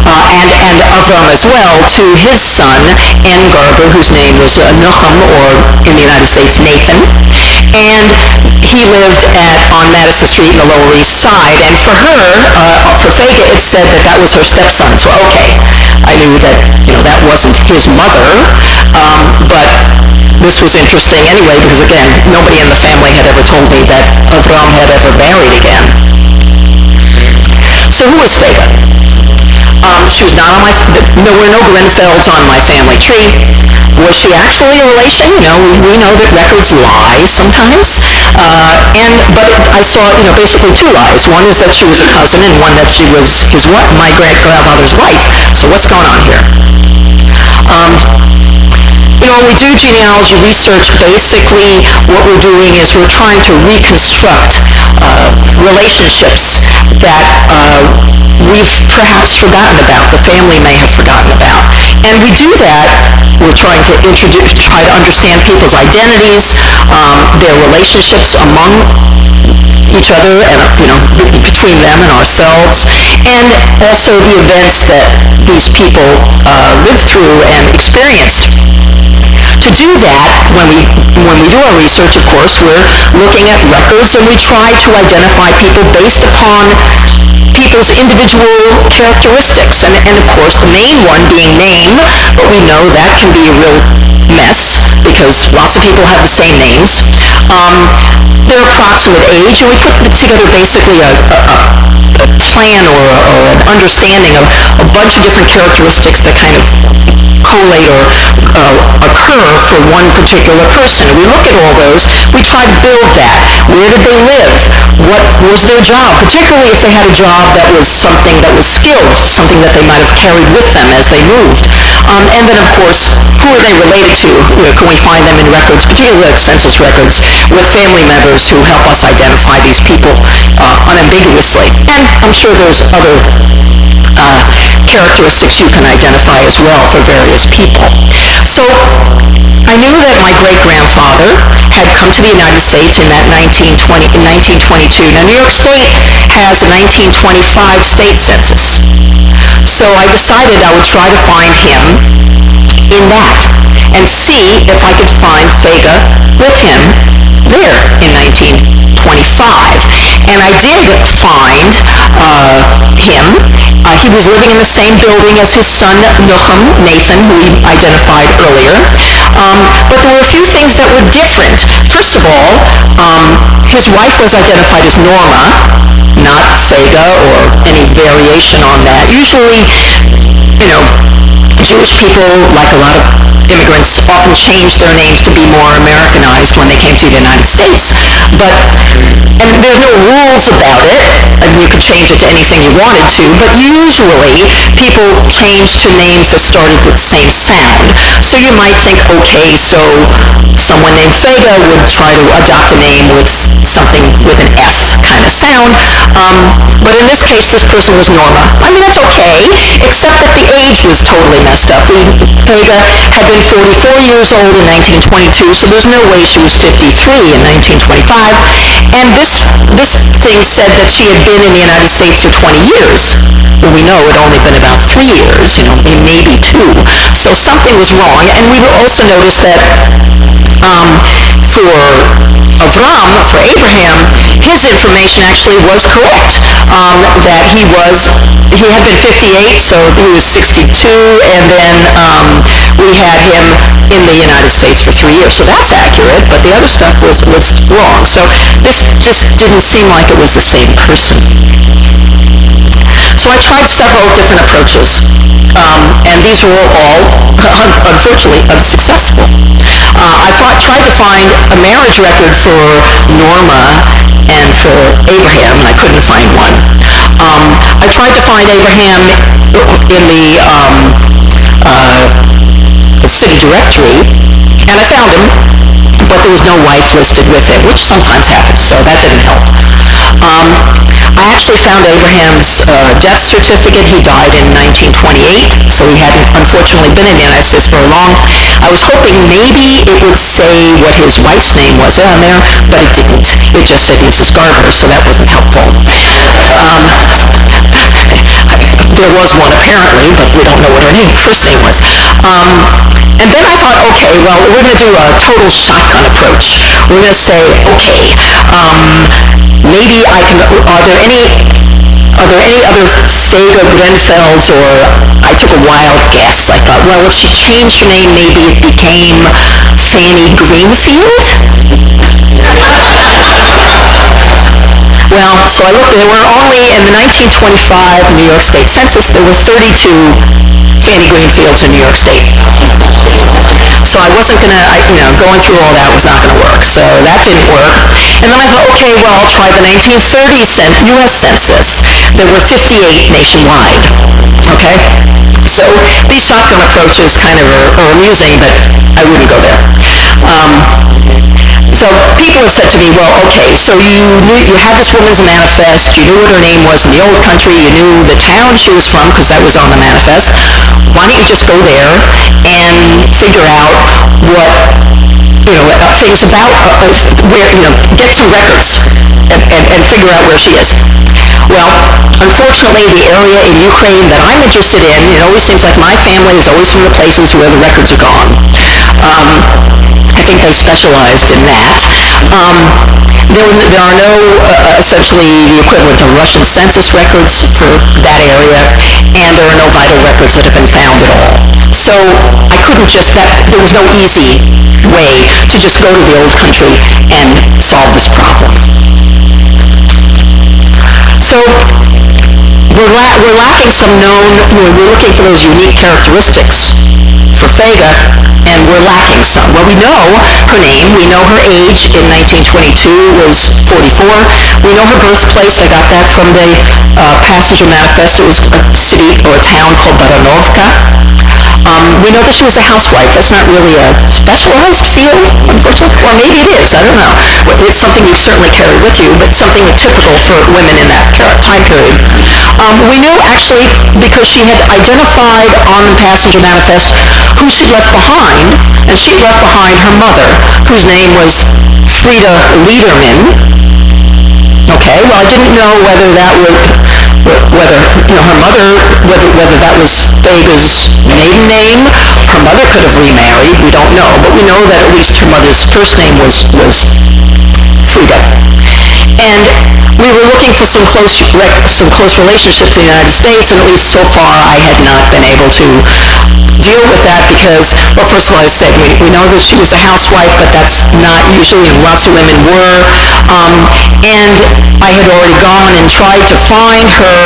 and Avram as well, to his son, N. Garber, whose name was Nucham, or in the United States, Nathan. And he lived on Madison Street in the Lower East Side. And for her, for Fege, it said that that was her stepson. So, okay, I knew that, that wasn't his mother, but this was interesting anyway because, again, nobody in the family had ever told me that Avram had ever married again. So who was Fege? She was not on there were no Grunfelds on my family tree. Was she actually a relation? We know that records lie sometimes. But I saw, basically two lies. One is that she was a cousin and one that she was my great-grandfather's wife. So what's going on here? When we do genealogy research, basically what we're doing is we're trying to reconstruct relationships that we've perhaps forgotten about, the family may have forgotten about. And we do that, we're trying to try to understand people's identities, their relationships among each other and, between them and ourselves, and also the events that these people lived through and experienced. To do that, when we do our research, of course, we're looking at records and we try to identify people based upon people's individual characteristics. And of course, the main one being name, but we know that can be a real mess because lots of people have the same names. Their approximate age, and we put together basically a plan or an understanding of a bunch of different characteristics that kind of collate or occur for one particular person. We look at all those, we try to build that. Where did they live? What was their job? Particularly if they had a job that was something that was skilled, something that they might have carried with them as they moved. And then, of course, who are they related to? Can we find them in records, particularly like census records, with family members who help us identify these people unambiguously? And I'm sure there's other characteristics you can identify as well for various people. So I knew that my great-grandfather had come to the United States in 1922. Now, New York State has a 1925 state census. So I decided I would try to find him in that and see if I could find Fega with him there in 1925. And I did find him. He was living in the same building as his son, Nathan, who we identified earlier. But there were a few things that were different. First of all, his wife was identified as Norma, not Fega or any variation on that. Usually, Jewish people, like a lot of immigrants, often changed their names to be more Americanized when they came to the United States. And there's no rules about it, and you could change it to anything you wanted to, but usually people changed to names that started with the same sound. So you might think, okay, so someone named Fega would try to adopt a name with something with an F kind of sound, but in this case, this person was Norma. I mean, that's okay, except that the age was totally messed up. Fega had been 44 years old in 1922, so there's no way she was 53 in 1925, and this thing said that she had been in the United States for 20 years. Well, we know it had only been about 3 years, maybe 2. So something was wrong, and we also noticed that for Abraham, his information actually was correct, that he had been 58, so he was 62, and then we had him in the United States for 3 years, so that's accurate, but the other stuff was wrong. So this just didn't seem like it was the same person. So I tried several different approaches, and these were all, unfortunately, unsuccessful. I tried to find a marriage record for Norma and for Abraham, and I couldn't find one. I tried to find Abraham in the city directory, and I found him, but there was no wife listed with him, which sometimes happens, so that didn't help. I actually found Abraham's death certificate. He died in 1928, so he hadn't unfortunately been in the United States very long. I was hoping maybe it would say what his wife's name was on there, but it didn't. It just said Mrs. Garber, so that wasn't helpful. There was one apparently, but we don't know what her first name was. And then I thought, okay, well, we're going to do a total shotgun approach. We're going to say, okay, maybe I can, are there any other Fega Grenfelds, or I took a wild guess. I thought, well, if she changed her name, maybe it became Fanny Greenfield? Well, so I looked, there were only, in the 1925 New York State Census, there were 32 Fanny Greenfields in New York State. So I wasn't going to, going through all that was not going to work. So that didn't work. And then I thought, okay, okay, well, I'll try the 1930 U.S. Census. There were 58 nationwide, okay? So these shotgun approaches kind of are amusing, but I wouldn't go there. So people have said to me, well, okay, so you had this woman's manifest, you knew what her name was in the old country, you knew the town she was from because that was on the manifest. Why don't you just go there and figure out what, things about, where, get some records and figure out where she is. Well, unfortunately, the area in Ukraine that I'm interested in, it always seems like my family is always from the places where the records are gone. I think they specialized in that. There are no, essentially, the equivalent of Russian census records for that area, and there are no vital records that have been found at all. So I couldn't there was no easy way to just go to the old country and solve this problem. So we're lacking some we're looking for those unique characteristics for Fega, and we're lacking some. Well, we know her name, we know her age in 1922 was 44, we know her birthplace, I got that from the passenger manifest, it was a city or a town called Baranovka. We know that she was a housewife. That's not really a specialized field, unfortunately. Or maybe it is, I don't know. It's something you certainly carry with you, but something typical for women in that time period. We knew actually, because she had identified on the passenger manifest who she left behind, and she left behind her mother, whose name was Frida Liederman. Okay, well, I didn't know whether that would, her mother, whether that was Fega's maiden name. Her mother could have remarried, we don't know, but we know that at least her mother's first name was Frida. And we were looking for some close relationships in the United States, and at least so far I had not been able to deal with that because, well, first of all, I said, we know that she was a housewife, but that's not usually, and lots of women were. And I had already gone and tried to find her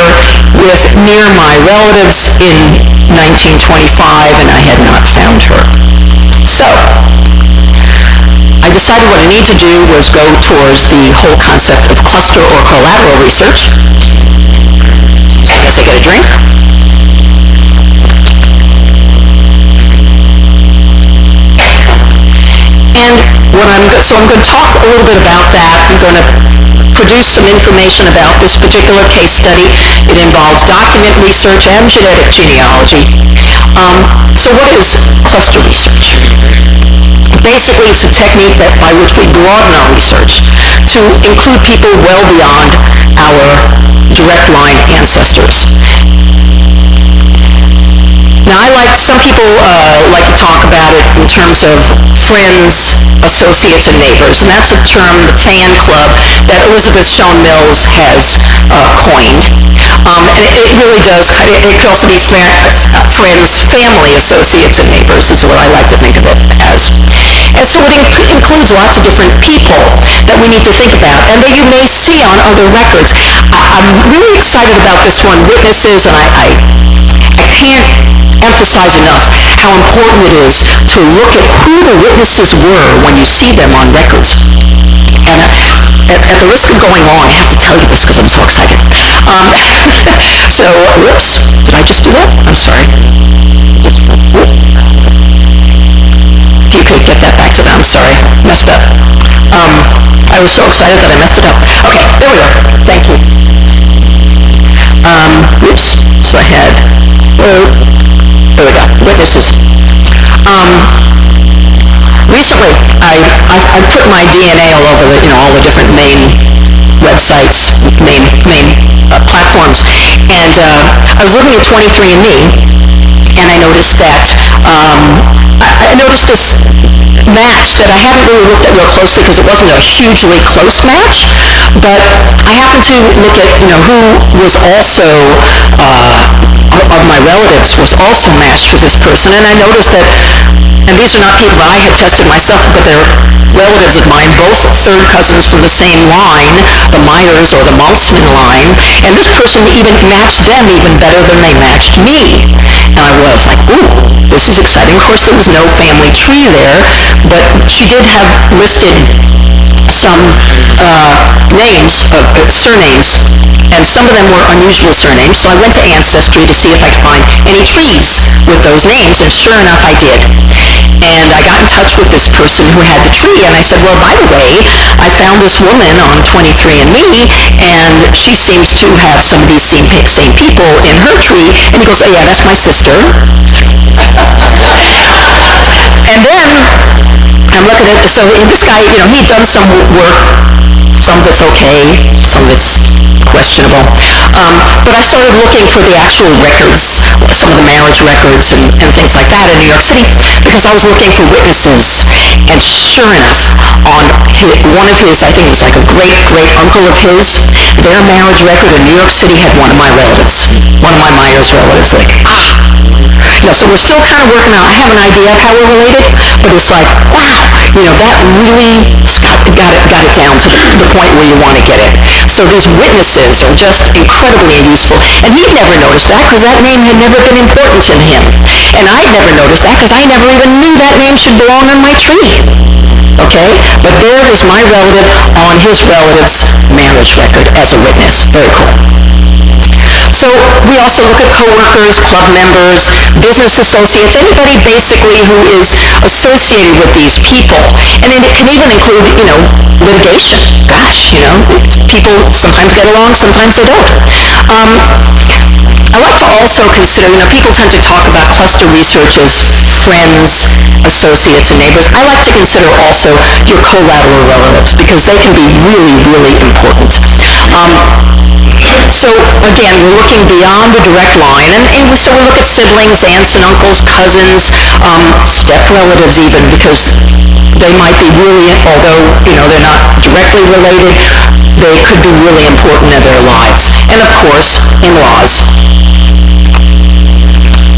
with near my relatives in 1925, and I had not found her. So I decided what I need to do was go towards the whole concept of cluster or collateral research. I guess I get a drink. And so I'm going to talk a little bit about that. I'm going to produce some information about this particular case study. It involves document research and genetic genealogy. So what is cluster research? Basically, it's a technique by which we broaden our research to include people well beyond our direct line ancestors. Now, some people like to talk about it in terms of friends, associates, and neighbors, and that's a term, the fan club, that Elizabeth Shown Mills has coined. And it really does, it could also be friends, family, associates, and neighbors is what I like to think of it as. And so it includes lots of different people that we need to think about, and that you may see on other records. I'm really excited about this one, witnesses, and I can't emphasize enough how important it is to look at who the witnesses were when you see them on records. And at the risk of going long, I have to tell you this because I'm so excited. So, whoops, did I just do that? I'm sorry. If you could get that back to them, I'm sorry, messed up. I was so excited that I messed it up. Okay, there we go, thank you. Whoops, so I had, there we go, witnesses. Recently, I put my DNA all over all the different main websites, main platforms, and I was looking at 23andMe, and I noticed that, I noticed this match that I haven't really looked at real closely because it wasn't a hugely close match, but I happened to look at, who was also, of my relatives was also matched with this person, and I noticed that, and these are not people that I had tested myself, but they're relatives of mine, both third cousins from the same line, the Myers or the Maltzman line, and this person even matched them even better than they matched me. And I was like, ooh, this is exciting. Of course, there was no family tree there, but she did have listed some surnames, and some of them were unusual surnames, so I went to Ancestry to see if I could find any trees with those names, and sure enough, I did. And I got in touch with this person who had the tree, and I said, well, by the way, I found this woman on 23andMe, and she seems to have some of these same people in her tree. And he goes, oh yeah, that's my sister. And then I'm looking at, so this guy, he'd done some work. Some of it's okay, some of it's questionable. But I started looking for the actual records, some of the marriage records and things like that in New York City, because I was looking for witnesses. And sure enough, on one of his, I think it was like a great-great-uncle of his, their marriage record in New York City had one of my relatives, one of my Myers relatives. Like, so we're still kind of working out. I have an idea of how we're related, but it's like, wow, that really got it down to the point where you want to get it. So these witnesses are just incredibly useful. And he'd never noticed that because that name had never been important to him. And I'd never noticed that because I never even knew that name should belong on my tree. Okay? But there is my relative on his relative's marriage record as a witness. Very cool. So we also look at coworkers, club members, business associates, anybody basically who is associated with these people. And it can even include, litigation. Gosh, people sometimes get along, sometimes they don't. I like to also consider, people tend to talk about cluster research as friends, associates, and neighbors. I like to consider also your collateral relatives because they can be really, really important. So again, we're looking beyond the direct line, and so we look at siblings, aunts and uncles, cousins, step relatives even, because they might be really, although they're not directly related, they could be really important in their lives. And of course, in-laws.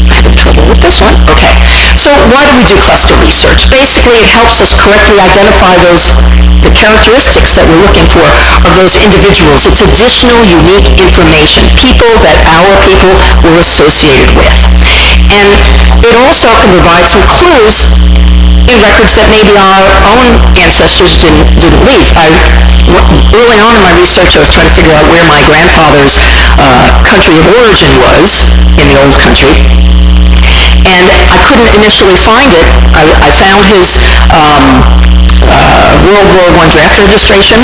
I'm having trouble with this one. Okay. So why do we do cluster research? Basically, it helps us correctly identify the characteristics that we're looking for of those individuals. It's additional, unique information, people that our people were associated with. And it also can provide some clues in records that maybe our own ancestors didn't leave. Early on in my research, I was trying to figure out where my grandfather's country of origin was in the old country. And I couldn't initially find it. I found his World War I draft registration,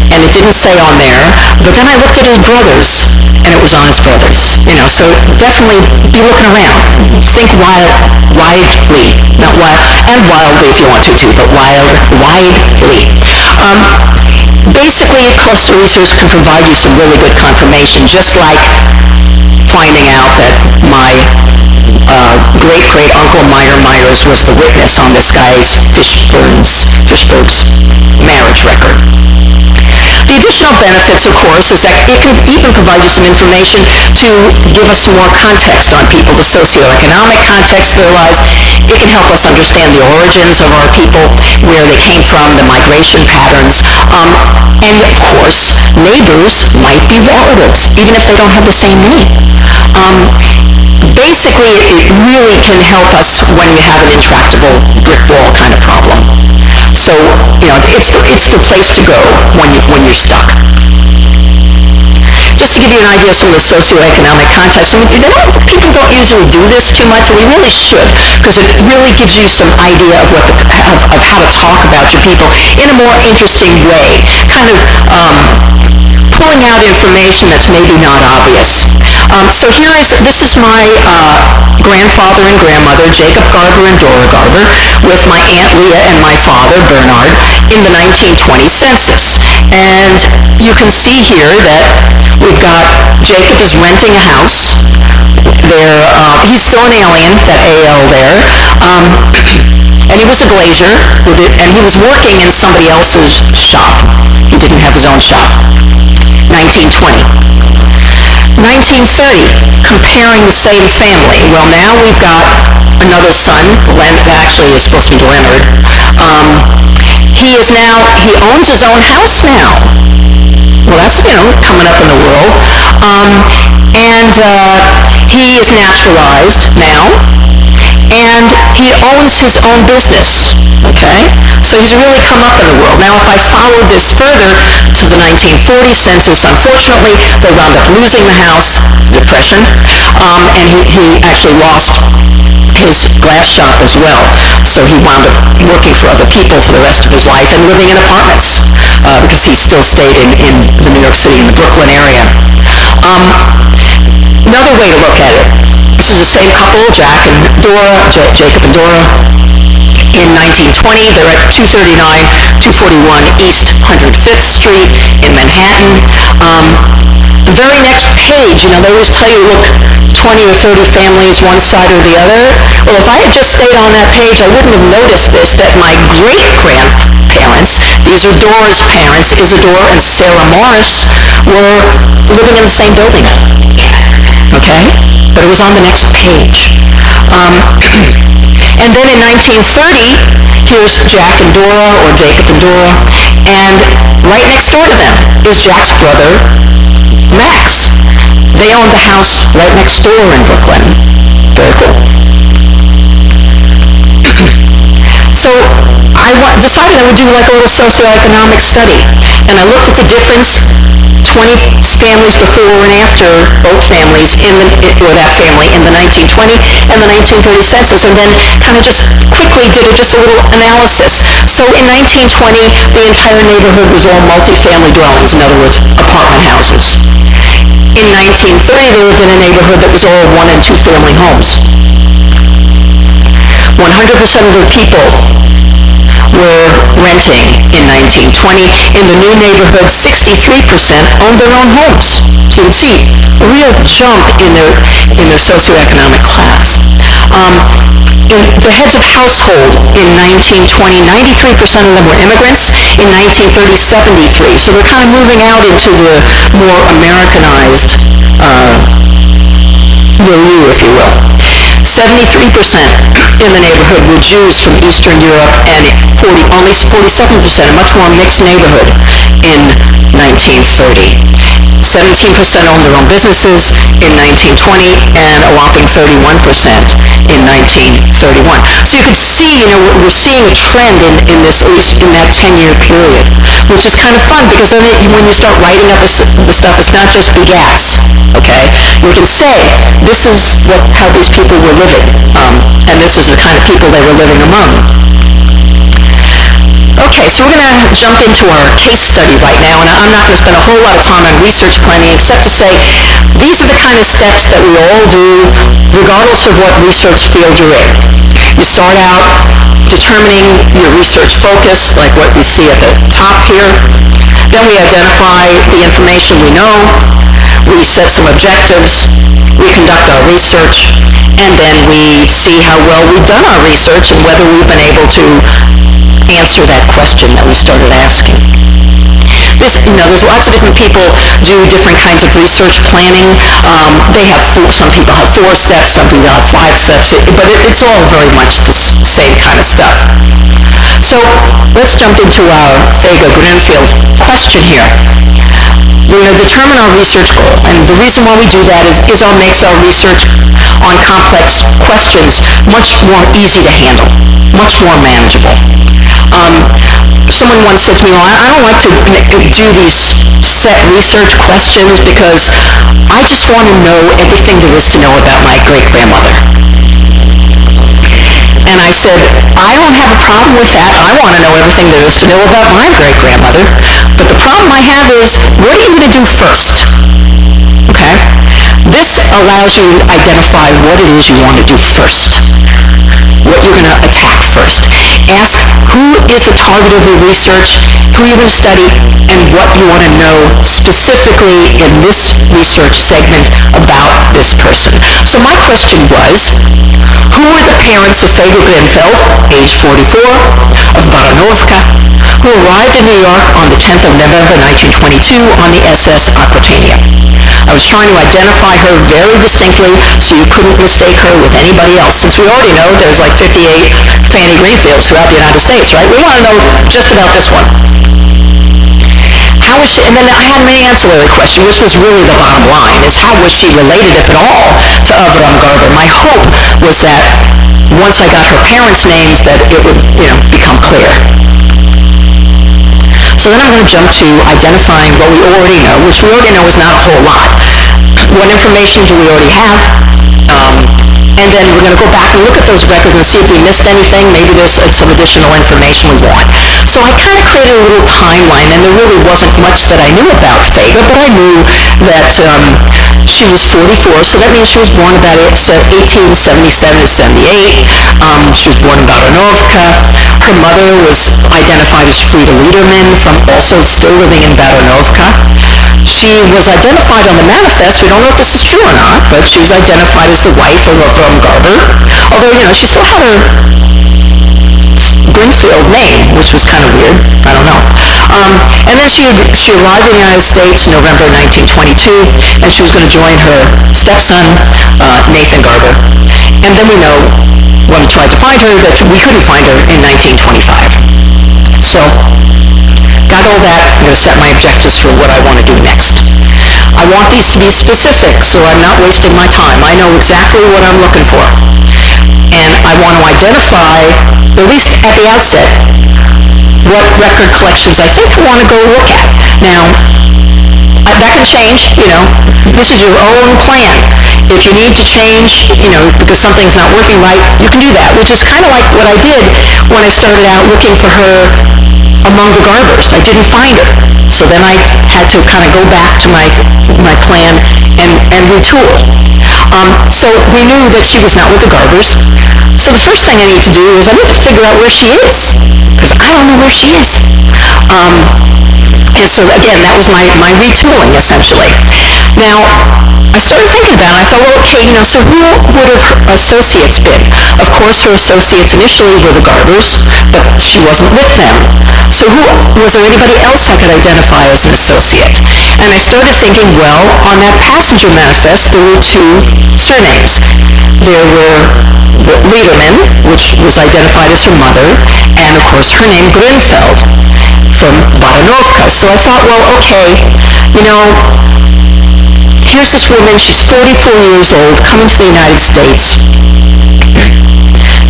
and it didn't say on there. But then I looked at his brothers, and it was on his brothers. So definitely be looking around. Think widely, not wild, and wildly if you want to too, but widely. Basically, cluster research can provide you some really good confirmation, just like finding out that my great-great-uncle Meyer Myers was the witness on this guy's Fishberg's marriage record. The additional benefits, of course, is that it can even provide you some information to give us some more context on people, the socioeconomic context of their lives. It can help us understand the origins of our people, where they came from, the migration patterns. And, of course, neighbors might be relatives, even if they don't have the same name. Basically, it really can help us when we have an intractable brick wall kind of problem. So, it's the place to go when you're stuck. Just to give you an idea of some of the socioeconomic context, people don't usually do this too much, and we really should, because it really gives you some idea of how to talk about your people in a more interesting way, kind of pulling out information that's maybe not obvious. So this is my grandfather and grandmother, Jacob Garber and Dora Garber, with my Aunt Leah and my father, Bernard, in the 1920 census. And you can see here that we've got Jacob is renting a house. He's still an alien, that AL there. And he was a glazier, and he was working in somebody else's shop. He didn't have his own shop. 1920. 1930, comparing the same family. Well, now we've got another son, actually is supposed to be Leonard. He owns his own house now. Well, that's, coming up in the world. And he is naturalized now, and he owns his own business. Okay? So he's really come up in the world. Now, if I followed this further to the 1940 census, unfortunately, they wound up losing the house, Depression, and he actually lost his glass shop as well. So he wound up working for other people for the rest of his life and living in apartments because he still stayed in the New York City, in the Brooklyn area. Another way to look at it, this is the same couple, Jack and Dora, Jacob and Dora. In 1920, they're at 239, 241 East 105th Street in Manhattan. The very next page, they always tell you, look, 20 or 30 families, one side or the other. Well, if I had just stayed on that page, I wouldn't have noticed this, that my great-grandparents, these are Dora's parents, Isadore and Sarah Morris, were living in the same building. Okay? But it was on the next page. And then in 1930, here's Jack and Dora, or Jacob and Dora, and right next door to them is Jack's brother, Max. They owned the house right next door in Brooklyn. Very cool. So I decided I would do like a little socioeconomic study, and I looked at the difference 20 families before and after both families or that family in the 1920 and the 1930 census, and then kind of just quickly did just a little analysis. So in 1920, the entire neighborhood was all multifamily dwellings, in other words, apartment houses. In 1930, they lived in a neighborhood that was all 1- and 2-family homes. 100% of the people were renting in 1920. In the new neighborhood, 63% owned their own homes. So you can see a real jump in their socioeconomic class. The heads of household in 1920, 93% of them were immigrants. In 1930, 73. So they're kind of moving out into the more Americanized milieu, if you will. 73% in the neighborhood were Jews from Eastern Europe, and only 47%, a much more mixed neighborhood in 1930. 17% owned their own businesses in 1920, and a whopping 31% in 1931. So you could see, we're seeing a trend in this, at least in that 10-year period, which is kind of fun, because then when you start writing up the stuff, it's not just big acts, okay? You can say, this is how these people were living, and this is the kind of people they were living among. Okay, so we're going to jump into our case study right now, and I'm not going to spend a whole lot of time on research planning, except to say these are the kind of steps that we all do, regardless of what research field you're in. You start out determining your research focus, like what we see at the top here. Then we identify the information we know. We set some objectives. We conduct our research, and then we see how well we've done our research and whether we've been able to answer that question that we started asking. There's lots of different people do different kinds of research planning. Some people have 4 steps, some people have 5 steps, but it's all very much the same kind of stuff. So let's jump into our Fager-Grinfield question here. We're going to determine our research goal, and the reason why we do that is makes our research on complex questions much more easy to handle, much more manageable. Someone once said to me, well, I don't like to do these set research questions because I just want to know everything there is to know about my great-grandmother. And I said, I don't have a problem with that. I want to know everything there is to know about my great-grandmother. But the problem I have is, what are you going to do first? Okay? This allows you to identify what it is you want to do first, what you're going to attack first. Ask who is the target of your research, who you're going to study, and what you want to know specifically in this research segment about this person. So my question was, who were the parents of Fager-Grinfield, age 44, of Baranovka, who arrived in New York on the 10th of November 1922 on the SS Aquitania? I was trying to identify her very distinctly so you couldn't mistake her with anybody else, since we already know there's like 58 Fanny Greenfields throughout the United States, right? We want to know just about this one. how was she, and then I had my ancillary question, which was really the bottom line, is how was she related, if at all, to Avram Garber? My hope was that once I got her parents' names, that it would, become clear. So then I'm going to jump to identifying what we already know, which we already know is not a whole lot. What information do we already have? And then we're going to go back and look at those records and see if we missed anything. Maybe there's some additional information we want. So I kind of created a little timeline, and there really wasn't much that I knew about Fega, but I knew that she was 44, so that means she was born about 1877 to 78. She was born in Baranovka. Her mother was identified as Frida Liederman, also still living in Baranovka. She was identified on the manifest, we don't know if this is true or not, but she was identified as the wife of Avram Garber, although, she still had her Greenfield name, which was kind of weird, I don't know. And then she arrived in the United States in November 1922, and she was going to join her stepson, Nathan Garber. And then we know, when we tried to find her, that we couldn't find her in 1925. So, got all that. I'm going to set my objectives for what I want to do next. I want these to be specific, so I'm not wasting my time. I know exactly what I'm looking for. And I want to identify, at least at the outset, what record collections I think I want to go look at. Now, that can change, This is your own plan. If you need to change, because something's not working right, you can do that, which is kind of like what I did when I started out looking for her among the Garbers. I didn't find her. So then I had to kind of go back to my plan and retool. So we knew that she was not with the Garbers. So the first thing I need to do is I need to figure out where she is, because I don't know where she is. And so again, that was my retooling, essentially. Now, I started thinking about it. I thought, well, okay, so who would have her associates been? Of course, her associates initially were the Garbers, but she wasn't with them. So was there anybody else I could identify as an associate? And I started thinking, well, on that passenger manifest, there were two surnames. There were Liederman, which was identified as her mother, and of course her name Grünfeld from Baranovka. So I thought, well, okay, here's this woman, she's 44 years old, coming to the United States.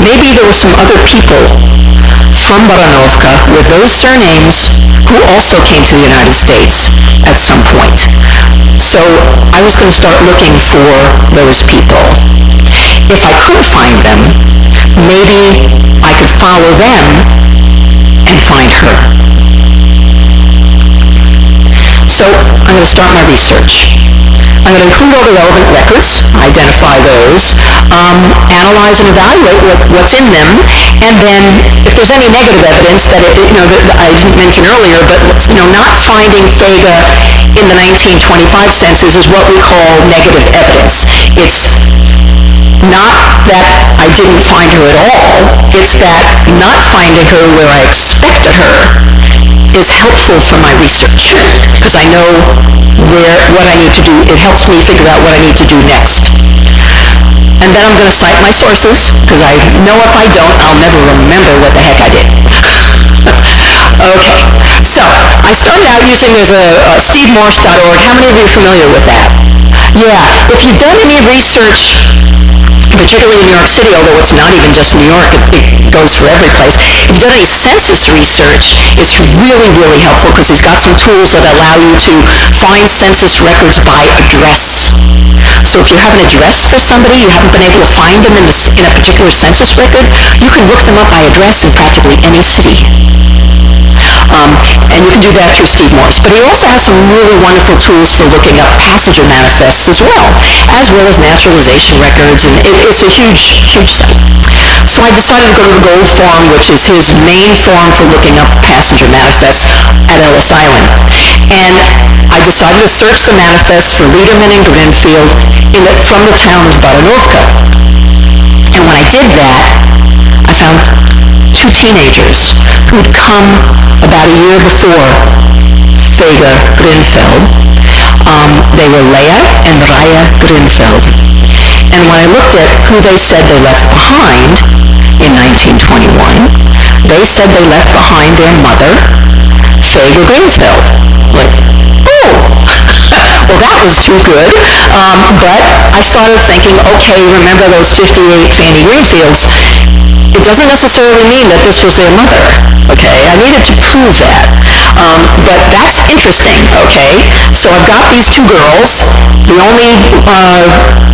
Maybe there were some other people from Baranovka with those surnames who also came to the United States at some point. So I was going to start looking for those people. If I could find them, maybe I could follow them and find her. So I'm going to start my research. I'm going to include all the relevant records, identify those, analyze and evaluate what's in them, and then if there's any negative evidence that that I didn't mention earlier, but not finding Fega in the 1925 census is what we call negative evidence. It's not that I didn't find her at all, it's that not finding her where I expected her is helpful for my research, because I know what I need to do. It helps me figure out what I need to do next. And then I'm going to cite my sources, because I know if I don't, I'll never remember what the heck I did. Okay, so I started out using stevemorse.org. How many of you are familiar with that? Yeah, if you've done any research, particularly in New York City, although it's not even just New York, it goes for every place. If you've done any census research, it's really, really helpful, because he's got some tools that allow you to find census records by address. So if you have an address for somebody, you haven't been able to find them in a particular census record, you can look them up by address in practically any city. And you can do that through Steve Morse. But he also has some really wonderful tools for looking up passenger manifests as well as naturalization records, and it's a huge, huge site. So I decided to go to the Gold Forum, which is his main forum for looking up passenger manifests at Ellis Island. And I decided to search the manifests for Liederman and Greenfield from the town of Baranovka. And when I did that, I found two teenagers who'd come about a year before Fega Grünfeld. They were Leah and Raya Grünfeld. And when I looked at who they said they left behind in 1921, they said they left behind their mother, Fega Greenfield. Like, oh, well, that was too good. But I started thinking, okay, remember those 58 Fanny Greenfields? It doesn't necessarily mean that this was their mother, okay? I needed to prove that. But that's interesting, okay? So I've got these two girls, the only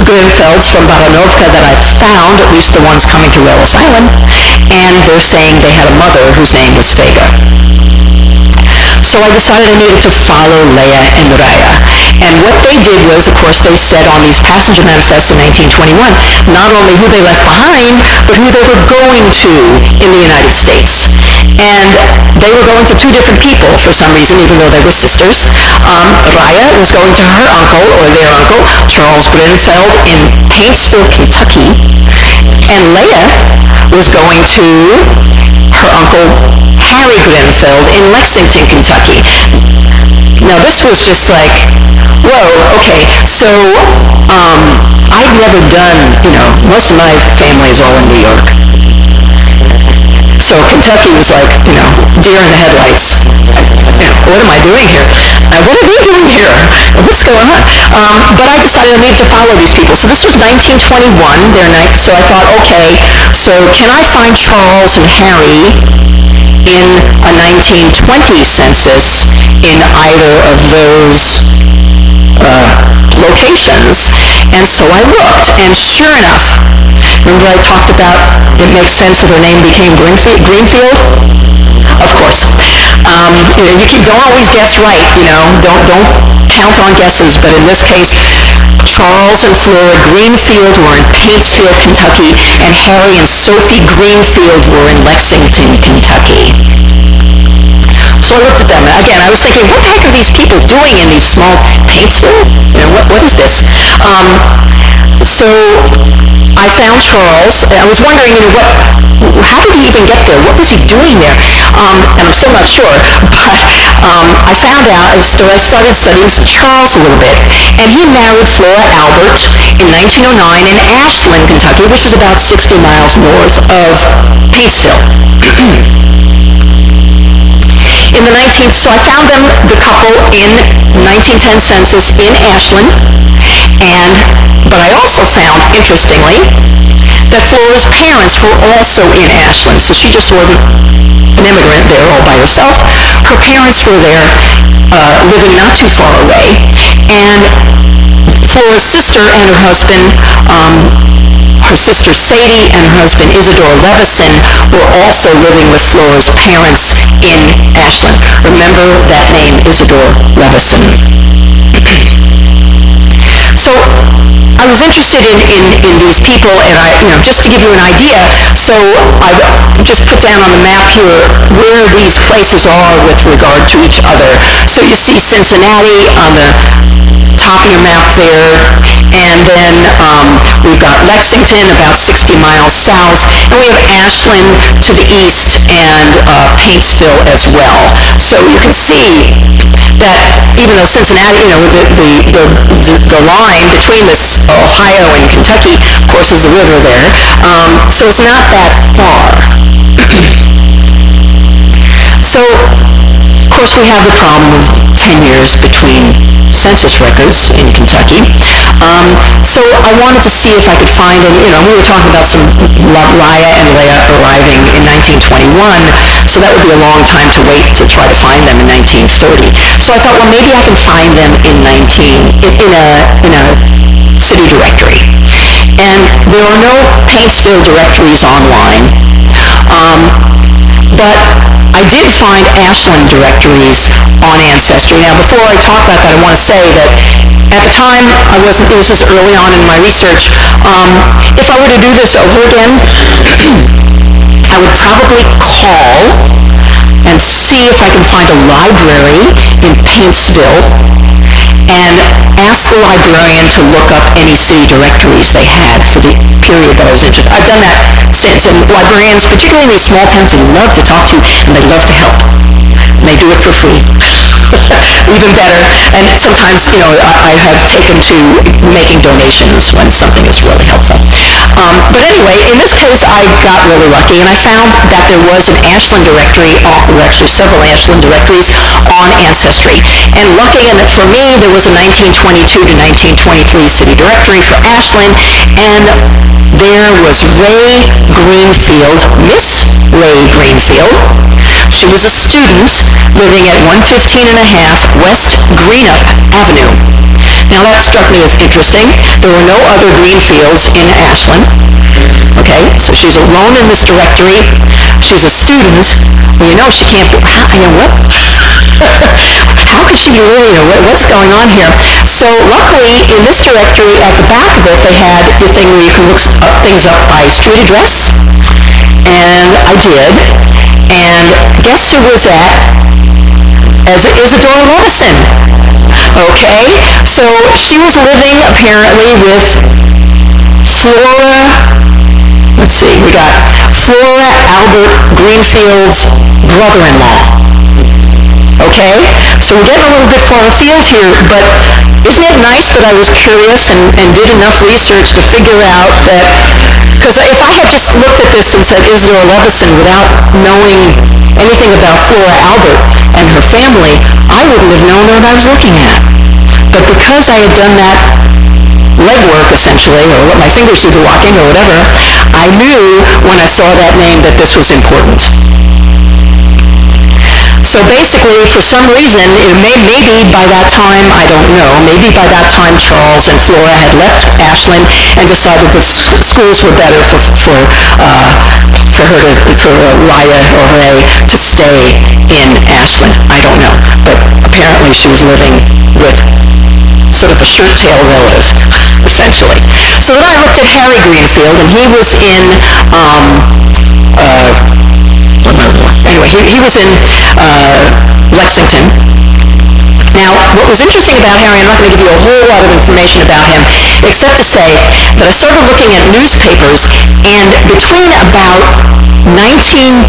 Greenfields from Baranovka that I've found, at least the ones coming through Ellis Island, and they're saying they had a mother whose name was Fega. So I decided I needed to follow Leah and Raya. And what they did was, of course, they said on these passenger manifests in 1921, not only who they left behind, but who they were going to in the United States. And they were going to two different people for some reason, even though they were sisters. Raya was going to her uncle, or their uncle, Charles Grenfell in Paintsville, Kentucky. And Leah was going to her uncle, Harry Grenfell in Lexington, Kentucky. Now this was just like, whoa, okay, so I'd never done, most of my family is all in New York. So Kentucky was like, deer in the headlights. What am I doing here? What are they doing here? What's going on? But I decided I needed to follow these people. So this was 1921, so I thought, okay, so can I find Charles and Harry in a 1920 census in either of those locations? And so I looked, and sure enough, remember I talked about it makes sense that her name became Greenfield? Of course. You don't always guess right, don't count on guesses, but in this case, Charles and Flora Greenfield were in Paintsville, Kentucky, and Harry and Sophie Greenfield were in Lexington, Kentucky. So I looked at them, and again, I was thinking, what the heck are these people doing in these small Paintsville? What is this? So I found Charles, and I was wondering, how did he even get there? What was he doing there? And I'm still not sure, but I found out as I started studying Charles a little bit, and he married Flora Albert in 1909 in Ashland, Kentucky, which is about 60 miles north of Paintsville. So I found them, the couple, in 1910 census in Ashland, but I also found, interestingly, that Flora's parents were also in Ashland, so she just wasn't an immigrant there all by herself. Her parents were there, living not too far away, and Flora's sister and her husband, her sister Sadie and her husband Isidore Levison were also living with Flora's parents in Ashland. Remember that name, Isidore Levison. So I was interested in these people, and just to give you an idea, so I've just put down on the map here where these places are with regard to each other. So you see Cincinnati on the top of your map there, and then we've got Lexington about 60 miles south, and we have Ashland to the east and Paintsville as well. So you can see that even though Cincinnati, the line between this Ohio and Kentucky, of course, is the river there, so it's not that far. So, of course, we have the problem of 10 years between census records in Kentucky. So I wanted to see if I could find, and we were talking about some Raya and Leah arriving in 1921, so that would be a long time to wait to try to find them in 1930. So I thought, well, maybe I can find them in a city directory. And there are no Paintsville directories online, but I did find Ashland directories on Ancestry. Now, before I talk about that, I want to say that at the time, this was early on in my research, if I were to do this over again, I would probably call and see if I can find a library in Paintsville and asked the librarian to look up any city directories they had for the period that I was interested. I've done that since, and librarians, particularly in these small towns, they love to talk to you, and they love to help. And they do it for free. Even better. And sometimes, I have taken to making donations when something is really helpful. But anyway, in this case, I got really lucky, and I found that there was an Ashland directory, or actually several Ashland directories on Ancestry. And lucky, and for me, there was a 1922 to 1923 city directory for Ashland, and there was Ray Greenfield, Miss Ray Greenfield. She was a student living at 115 and a half West Greenup Avenue. Now that struck me as interesting. There were no other Greenfields in Ashland. Okay, so she's alone in this directory. She's a student. Well, she can't be, what? How could she be really, what's going on here? So luckily, in this directory, at the back of it, they had the thing where you can look things up by street address. And I did. And guess who was that? Isadora Levison. Okay, so she was living apparently with Flora, let's see, we got Flora Albert Greenfield's brother-in-law. Okay, so we're getting a little bit far afield here, but isn't it nice that I was curious and did enough research to figure out that, because if I had just looked at this and said Isadora Levison without knowing anything about Flora Albert and her family, I wouldn't have known what I was looking at. But because I had done that legwork, essentially, or what my fingers did the walking or whatever, I knew when I saw that name that this was important. So basically, for some reason, maybe by that time, I don't know, maybe by that time Charles and Flora had left Ashland and decided that schools were better for Raya or Ray to stay in Ashland. I don't know, but apparently she was living with sort of a shirt-tail relative, essentially. So then I looked at Harry Greenfield, and he was in he was in Lexington. Now, what was interesting about Harry, I'm not going to give you a whole lot of information about him, except to say that I started looking at newspapers, and between about 1909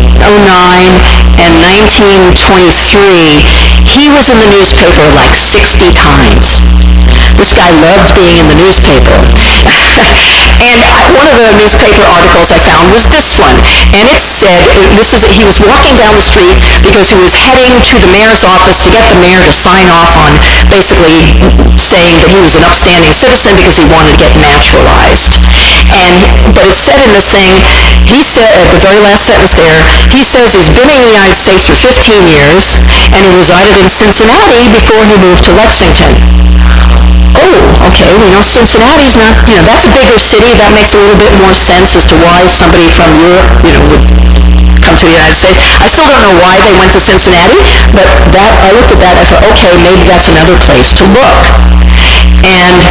and 1923, he was in the newspaper like 60 times. This guy loved being in the newspaper. And one of the newspaper articles I found was this one. And it said, he was walking down the street because he was heading to the mayor's office to get the mayor to sign off on basically saying that he was an upstanding citizen because he wanted to get naturalized. But it said in this thing, he said, at the very last sentence there, he says he's been in the United States for 15 years and he resided in Cincinnati before he moved to Lexington. Oh, okay, we know Cincinnati's not, that's a bigger city. That makes a little bit more sense as to why somebody from Europe, would come to the United States. I still don't know why they went to Cincinnati, but I looked at that and I thought, okay, maybe that's another place to look. And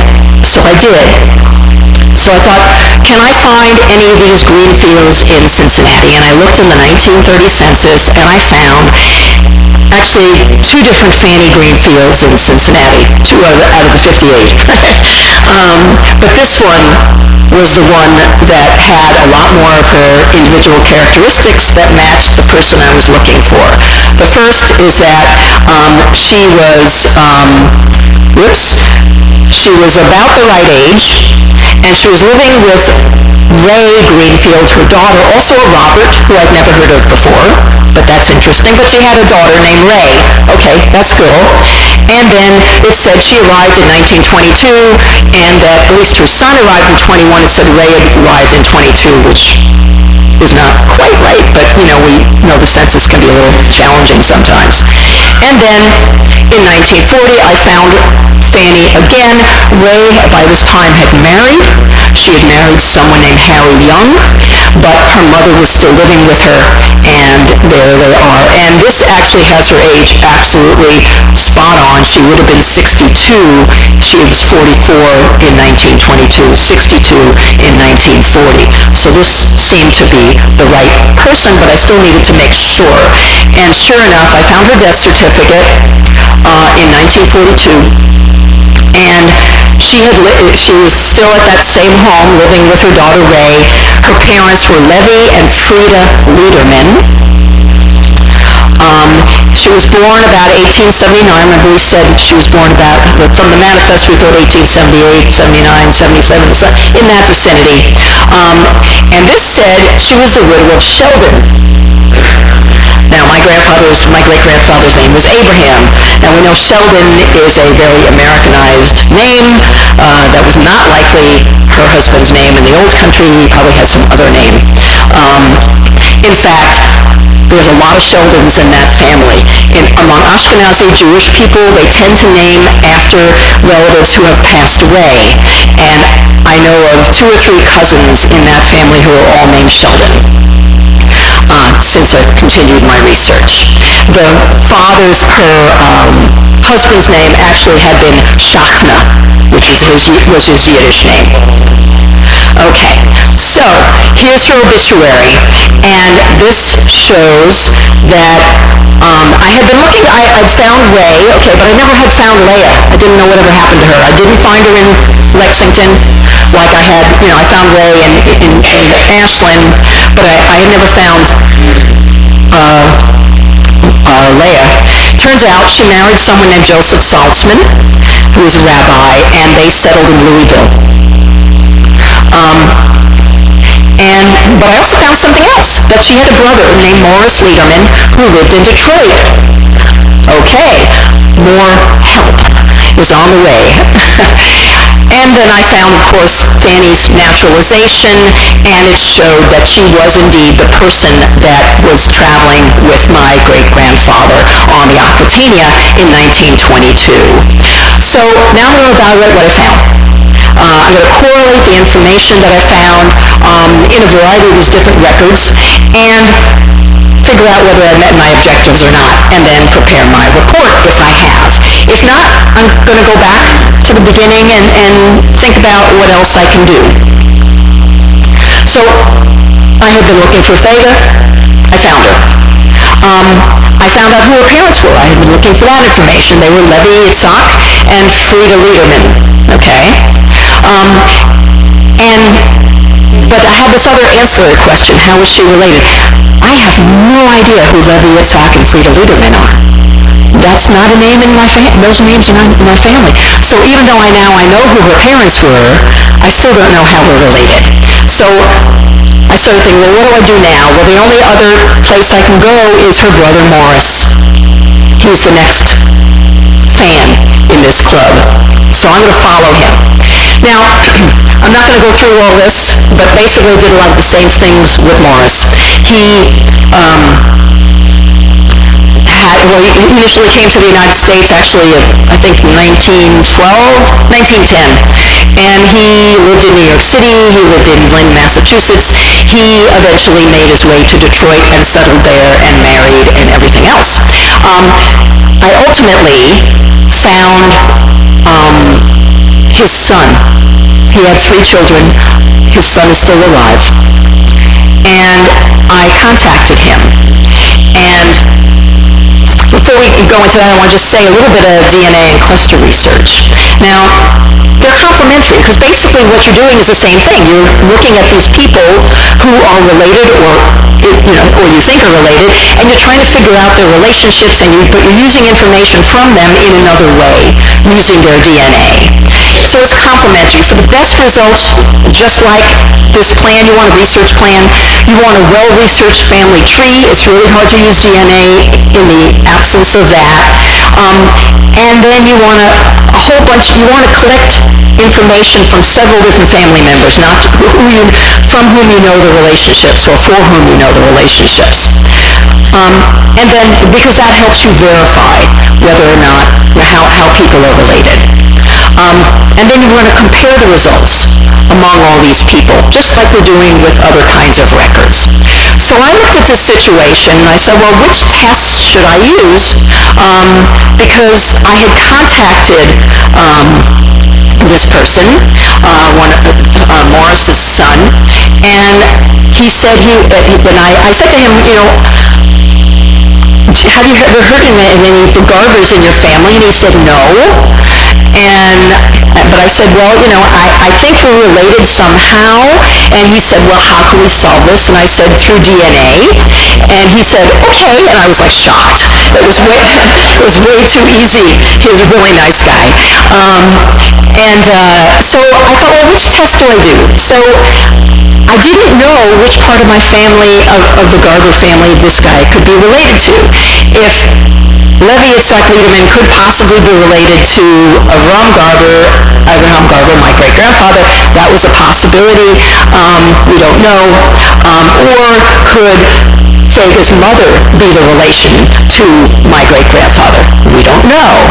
so I did. So I thought, can I find any of these Greenfields in Cincinnati? And I looked in the 1930 census, and I found actually 2 different Fanny Greenfields in Cincinnati, 2 out of the 58. But this one was the one that had a lot more of her individual characteristics that matched the person I was looking for. The first is that she was about the right age, and she was living with Ray Greenfield, her daughter, also a Robert, who I'd never heard of before, but that's interesting. But she had a daughter named Ray. Okay, that's cool. And then it said she arrived in 1922, and that at least her son arrived in 21. It said Ray had arrived in 22, which is not quite right, but we know the census can be a little challenging sometimes. And then in 1940, I found Fanny again. Ray, by this time, had married. She had married someone named Harry Young, but her mother was still living with her, and there they are. And this actually has her age absolutely spot on. She would have been 62. She was 44 in 1922, 62 in 1940. So this seemed to be the right person, but I still needed to make sure. And sure enough, I found her death certificate in 1942. and she was still at that same home, living with her daughter Ray. Her parents were Levi and Frida Liederman. She was born about 1879. Remember we said she was born about, from the manifest we thought 1878, 79, 77, in that vicinity. And this said she was the widow of Sheldon. Now, my great-grandfather's name was Abraham. Now, we know Sheldon is a very Americanized name. That was not likely her husband's name in the old country. He probably had some other name. In fact, there's a lot of Sheldons in that family. Among Ashkenazi Jewish people, they tend to name after relatives who have passed away. And I know of 2 or 3 cousins in that family who are all named Sheldon. Since I've continued my research. Her husband's name actually had been Shachna, which was his Yiddish name. Okay, so here's her obituary, and this shows that I had been looking, I'd found Ray, okay, but I never had found Leah. I didn't know whatever happened to her. I didn't find her in Lexington like I had, I found Ray in Ashland, but I had never found Leah. Turns out she married someone named Joseph Saltzman, who was a rabbi, and they settled in Louisville. But I also found something else, that she had a brother named Morris Liederman who lived in Detroit. Okay, more help is on the way. And then I found, of course, Fanny's naturalization, and it showed that she was indeed the person that was traveling with my great-grandfather on the Aquitania in 1922. So now I'm going to evaluate what I found. I'm going to correlate the information that I found in a variety of these different records and figure out whether I met my objectives or not, and then prepare my report if I have. If not, I'm going to go back to the beginning and think about what else I can do. So I had been looking for Theda. I found her. I found out who her parents were. I had been looking for that information. They were Levi Yitzhak and Frida Liederman. Okay? But I had this other ancillary question. How was she related? I have no idea who Levi Yitzhak and Frida Liederman are. That's not a name in my family. Those names are not in my family. So even though I know who her parents were, I still don't know how we're related. So I started thinking, well, what do I do now? Well, the only other place I can go is her brother Morris. He's the next fan in this club. So I'm going to follow him. Now, I'm not going to go through all this, but basically did a lot of the same things with Morris. He initially came to the United States, actually, I think 1910, and he lived in New York City, he lived in Lynn, Massachusetts. He eventually made his way to Detroit and settled there and married and everything else. I ultimately found his son. He had 3 children. His son is still alive. And I contacted him. And before we go into that, I want to just say a little bit of DNA and cluster research. Now, they're complementary, because basically what you're doing is the same thing. You're looking at these people who are related or you think are related, and you're trying to figure out their relationships, but you're using information from them in another way, using their DNA. So it's complementary. For the best results, just like this plan, you want a research plan, you want a well-researched family tree. It's really hard to use DNA in the absence of that. And then you want you want to collect information from several different family members, not from whom you know the relationships or for whom you know the relationships. And then, because that helps you verify whether or not, how people are related. And then you want to compare the results among all these people, just like we're doing with other kinds of records. So I looked at this situation and I said, well, which tests should I use? Because I had contacted this person, Morris's son, and he said I said to him, have you ever heard of any of the Garbers in your family? And he said, no. But I said, well, I think we're related somehow. And he said, well, how can we solve this? And I said, through DNA. And he said, okay. And I was like shocked. It was way too easy. He was a really nice guy. So I thought, well, which test do I do? So I didn't know which part of my family, of the Garber family, this guy could be related to. If Levi Yitzhak Liederman could possibly be related to Avraham Garber, my great-grandfather, that was a possibility. We don't know. Or could Fega's mother be the relation to my great-grandfather? We don't know.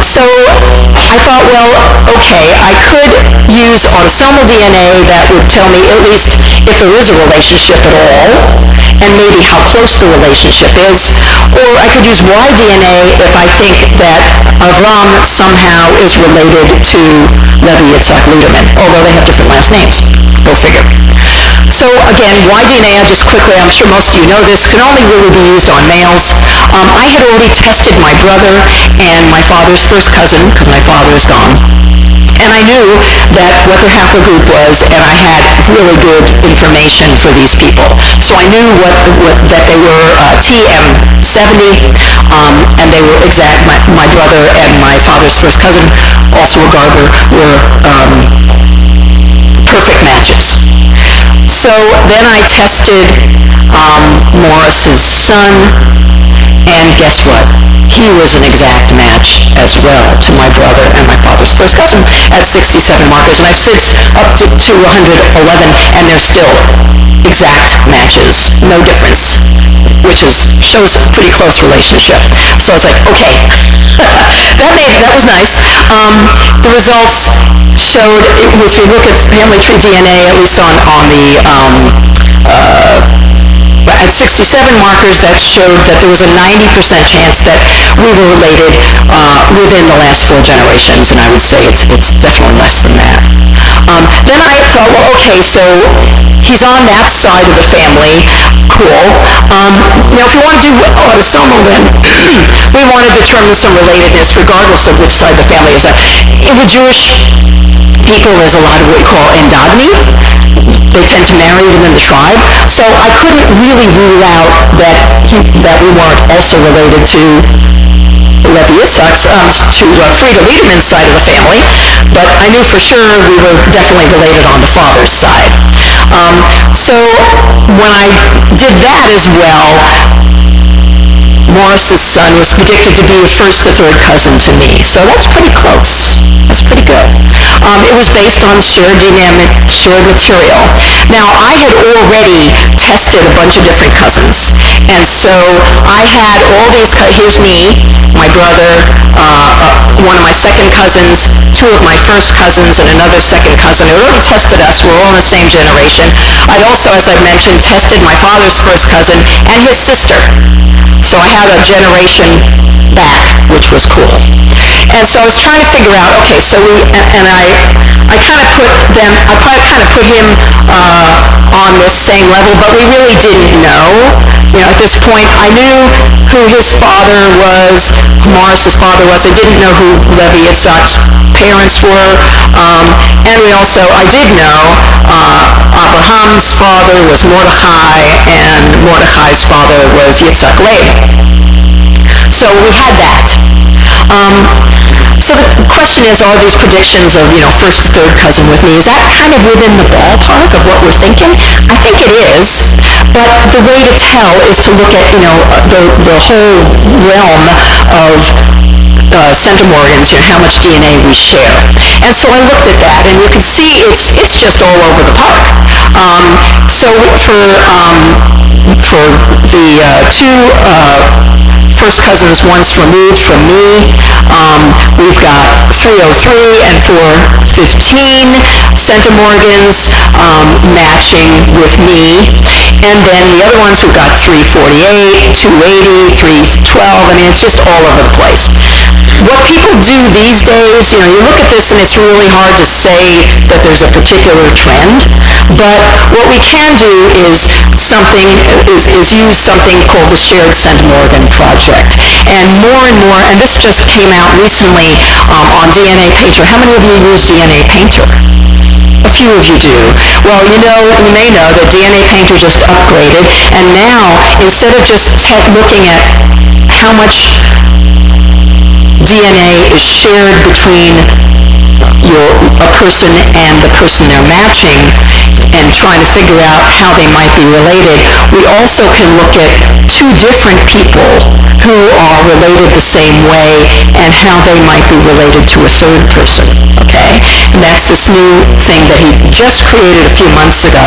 So I thought, well, okay, I could use autosomal DNA that would tell me at least if there is a relationship at all, and maybe how close the relationship is. Or I could use Y-DNA if I think that Avram somehow is related to Levi Yitzhak Liederman, although they have different last names. Go figure. So again, Y-DNA, just quickly, I'm sure most of you know this, can only really be used on males. I had already tested my brother and my father's first cousin, because my father is gone. And I knew that what their haplogroup was, and I had really good information for these people. So I knew that they were TM70, and they were exact. My brother and my father's first cousin, also a Garber, were perfect matches. So then I tested Morris's son, and guess what? He was an exact match as well to my brother and my father's first cousin at 67 markers. And I've since up to 111, and they're still exact matches, no difference, which shows a pretty close relationship. So I was like, okay, that was nice. The results showed, if you look at family tree DNA, at least on the at 67 markers, that showed that there was a 90% chance that we were related within the last 4 generations, and I would say it's definitely less than that. Then I thought, well, okay, so he's on that side of the family, cool. Now, if you want to do autosomal, then we want to determine some relatedness regardless of which side the family is on. In the Jewish people, there's a lot of what we call endogamy. They tend to marry within the tribe. So I couldn't really rule out that we weren't also related to Levi Yitzhak's, to Frieda Liederman's side of the family, but I knew for sure we were definitely related on the father's side. So when I did that as well, Morris's son was predicted to be a first or third cousin to me, so that's pretty close. That's pretty good. It was based on shared material. Now, I had already tested a bunch of different cousins, and so I had all these, here's me, my brother, one of my second cousins, 2 of my first cousins, and another second cousin. It already tested us. We're all in the same generation. I'd also, as I mentioned, tested my father's first cousin and his sister. So I had a generation back, which was cool. And so I was trying to figure out, okay, so I kind of put him on this same level, but we really didn't know. At this point, I knew who his father was, Morris's father was. I didn't know who Levi Yitzhak's parents were. And I did know Abraham's father was Mordechai, and Mordechai's father was Yitzhak Leib. So we had that. So the question is, are these predictions of, first, third cousin with me, is that kind of within the ballpark of what we're thinking? I think it is, but the way to tell is to look at, the whole realm of centimorgans, how much DNA we share. And so I looked at that, and you can see it's just all over the park. So for the 2 first cousins once removed from me, we've got 303 and 415 centimorgans matching with me, and then the other ones we've got 348, 280, 312. I mean, it's just all over the place. what people do these days, you look at this and it's really hard to say that there's a particular trend, but what we can do is use something called the Shared Centimorgan Project. And more, and this just came out recently on DNA Painter. How many of you use DNA Painter? A few of you do. Well, you may know that DNA Painter just upgraded, and now, instead of just looking at how much DNA is shared between a person and the person they're matching and trying to figure out how they might be related, we also can look at two different people who are related the same way and how they might be related to a third person, okay? And that's this new thing that he just created a few months ago,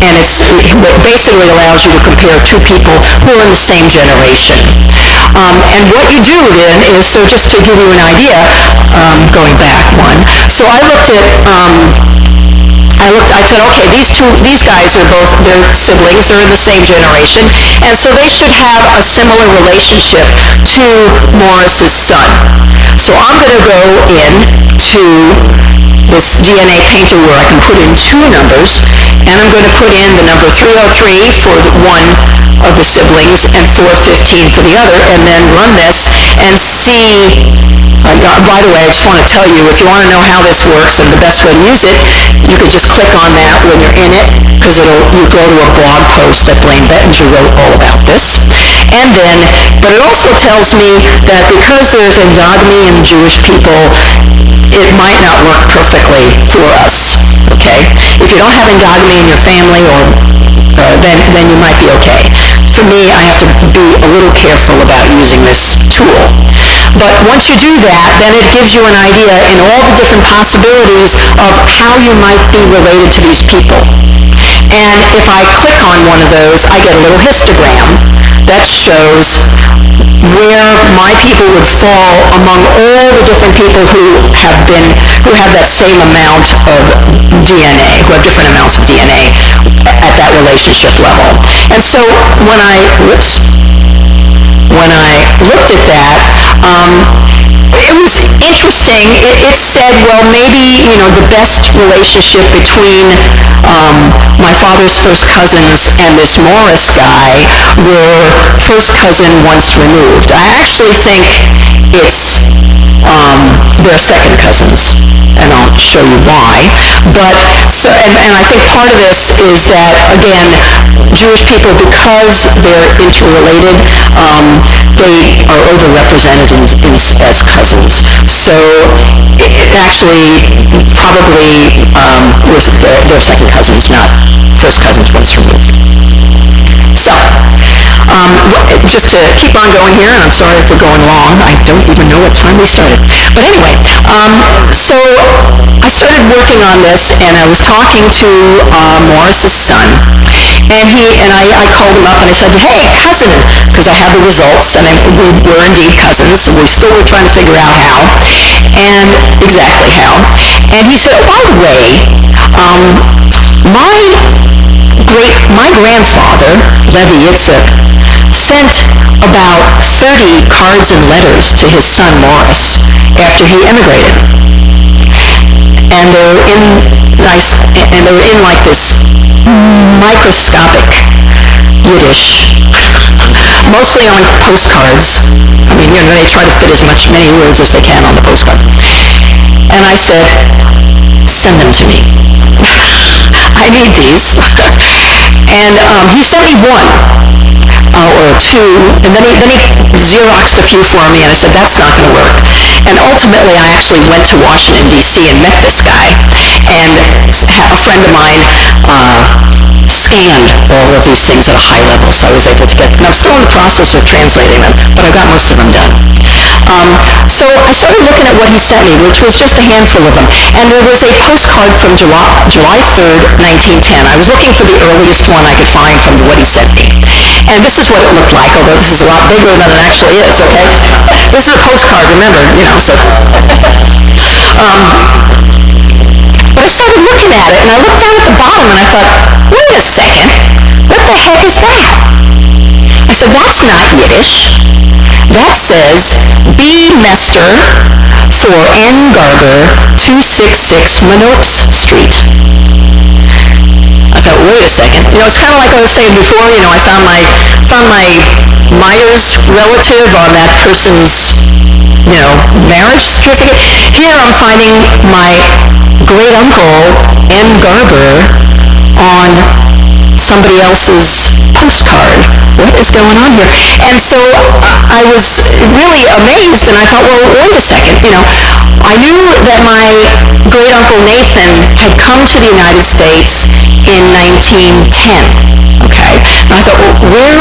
and it basically allows you to compare two people who are in the same generation. And what you do then is, so just to give you an idea, going back one, so I said, okay, these guys are both, they're siblings, they're in the same generation, and so they should have a similar relationship to Morris's son. So I'm going to go into this DNA Painter where I can put in two numbers, and I'm going to put in the number 303 for one of the siblings and 415 for the other, and then run this and see. By the way, I just want to tell you, if you want to know how this works and the best way to use it, you could just click on that when you're in it, because you go to a blog post that Blaine Bettinger wrote all about this. And then, but it also tells me that because there's endogamy in Jewish people, it might not work perfectly for us, okay? If you don't have endogamy in your family, then you might be okay. For me, I have to be a little careful about using this tool. But once you do that, then it gives you an idea in all the different possibilities of how you might be related to these people. And if I click on one of those, I get a little histogram that shows where my people would fall among all the different people who have that same amount of DNA, who have different amounts of DNA at that relationship level. And so when I looked at that, it was interesting. It said, well, maybe, the best relationship between my father's first cousins and this Morris guy were first cousin once removed. I actually think it's they're second cousins, and I'll show you why. But and I think part of this is that, again, Jewish people, because they're interrelated, they are overrepresented as cousins. So it actually probably was their second cousins, not first cousins once removed. So just to keep on going here, and I'm sorry if we're going long. I don't even know what time we started. But anyway, so I started working on this, and I was talking to Morris's son, and I called him up and I said, hey, cousin, because I had the results, and we were indeed cousins, so we still were trying to figure out how, and exactly how. And he said, oh, by the way, my grandfather, Levi Yitzhak, sent about 30 cards and letters to his son Morris after he immigrated. And they were in like this microscopic Yiddish, mostly on postcards. I mean, they try to fit many words as they can on the postcard. And I said, send them to me. I need these. And he sent me one or two, and then he Xeroxed a few for me, and I said, that's not going to work. And ultimately, I actually went to Washington, D.C. and met this guy, and a friend of mine scanned all of these things at a high level, so I was able to get, and I'm still in the process of translating them, but I got most of them done. So I started looking at what he sent me, which was just a handful of them, and there was a postcard from July 3rd, 1910. I was looking for the earliest one I could find from what he sent me. And this is what it looked like, although this is a lot bigger than it actually is, okay? This is a postcard, remember, so. But I started looking at it, and I looked down at the bottom, and I thought, wait a second, what the heck is that? I said, that's not Yiddish. That says B. Mester for N. Garber, 266 Minopes Street. I thought, wait a second. It's kind of like I was saying before, I found my Myers relative on that person's, marriage certificate. Here I'm finding my great uncle, N. Garber, on somebody else's postcard. What is going on here? And so I was really amazed, and I thought, well, wait a second. I knew that my great uncle Nathan had come to the United States in 1910. Okay, and I thought, well,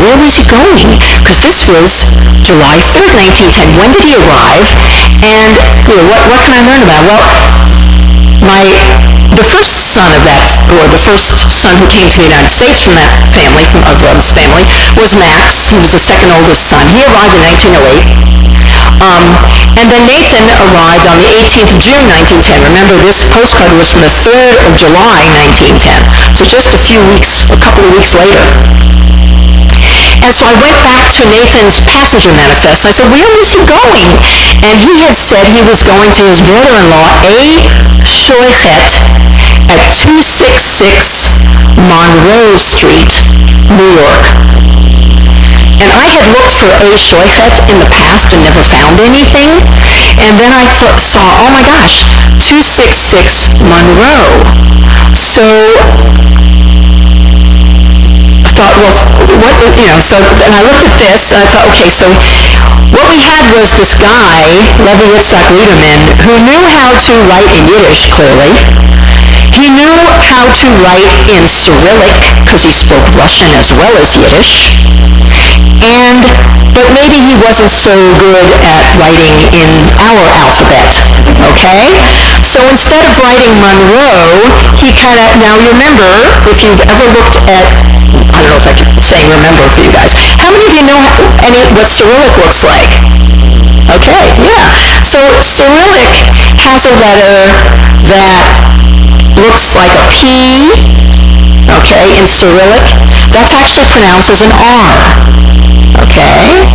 where was he going? Because this was July 3rd, 1910. When did he arrive? And what can I learn about? Well, the first son of that, or the first son who came to the United States from that family, from Avram's family, was Max. He was the second oldest son. He arrived in 1908. And then Nathan arrived on the 18th of June, 1910. Remember, this postcard was from the 3rd of July, 1910. So just a couple of weeks later. And so I went back to Nathan's passenger manifest. I said, where was he going? And he had said he was going to his brother-in-law, A. Shoichet, at 266 Monroe Street, New York. And I had looked for A. Shoichet in the past and never found anything. And then I saw, oh my gosh, 266 Monroe. So I thought, well, so then I looked at this and I thought, okay, so what we had was this guy, Levi Yitzhak Liederman, who knew how to write in Yiddish, clearly. He knew how to write in Cyrillic, because he spoke Russian as well as Yiddish. But maybe he wasn't so good at writing in our alphabet, okay? So instead of writing Monroe, he now you remember, if you've ever looked at, I don't know if I keep saying remember for you guys, how many of you know what Cyrillic looks like? Okay, yeah. So Cyrillic has a letter that looks like a P, okay, in Cyrillic. That's actually pronounced as an R, okay?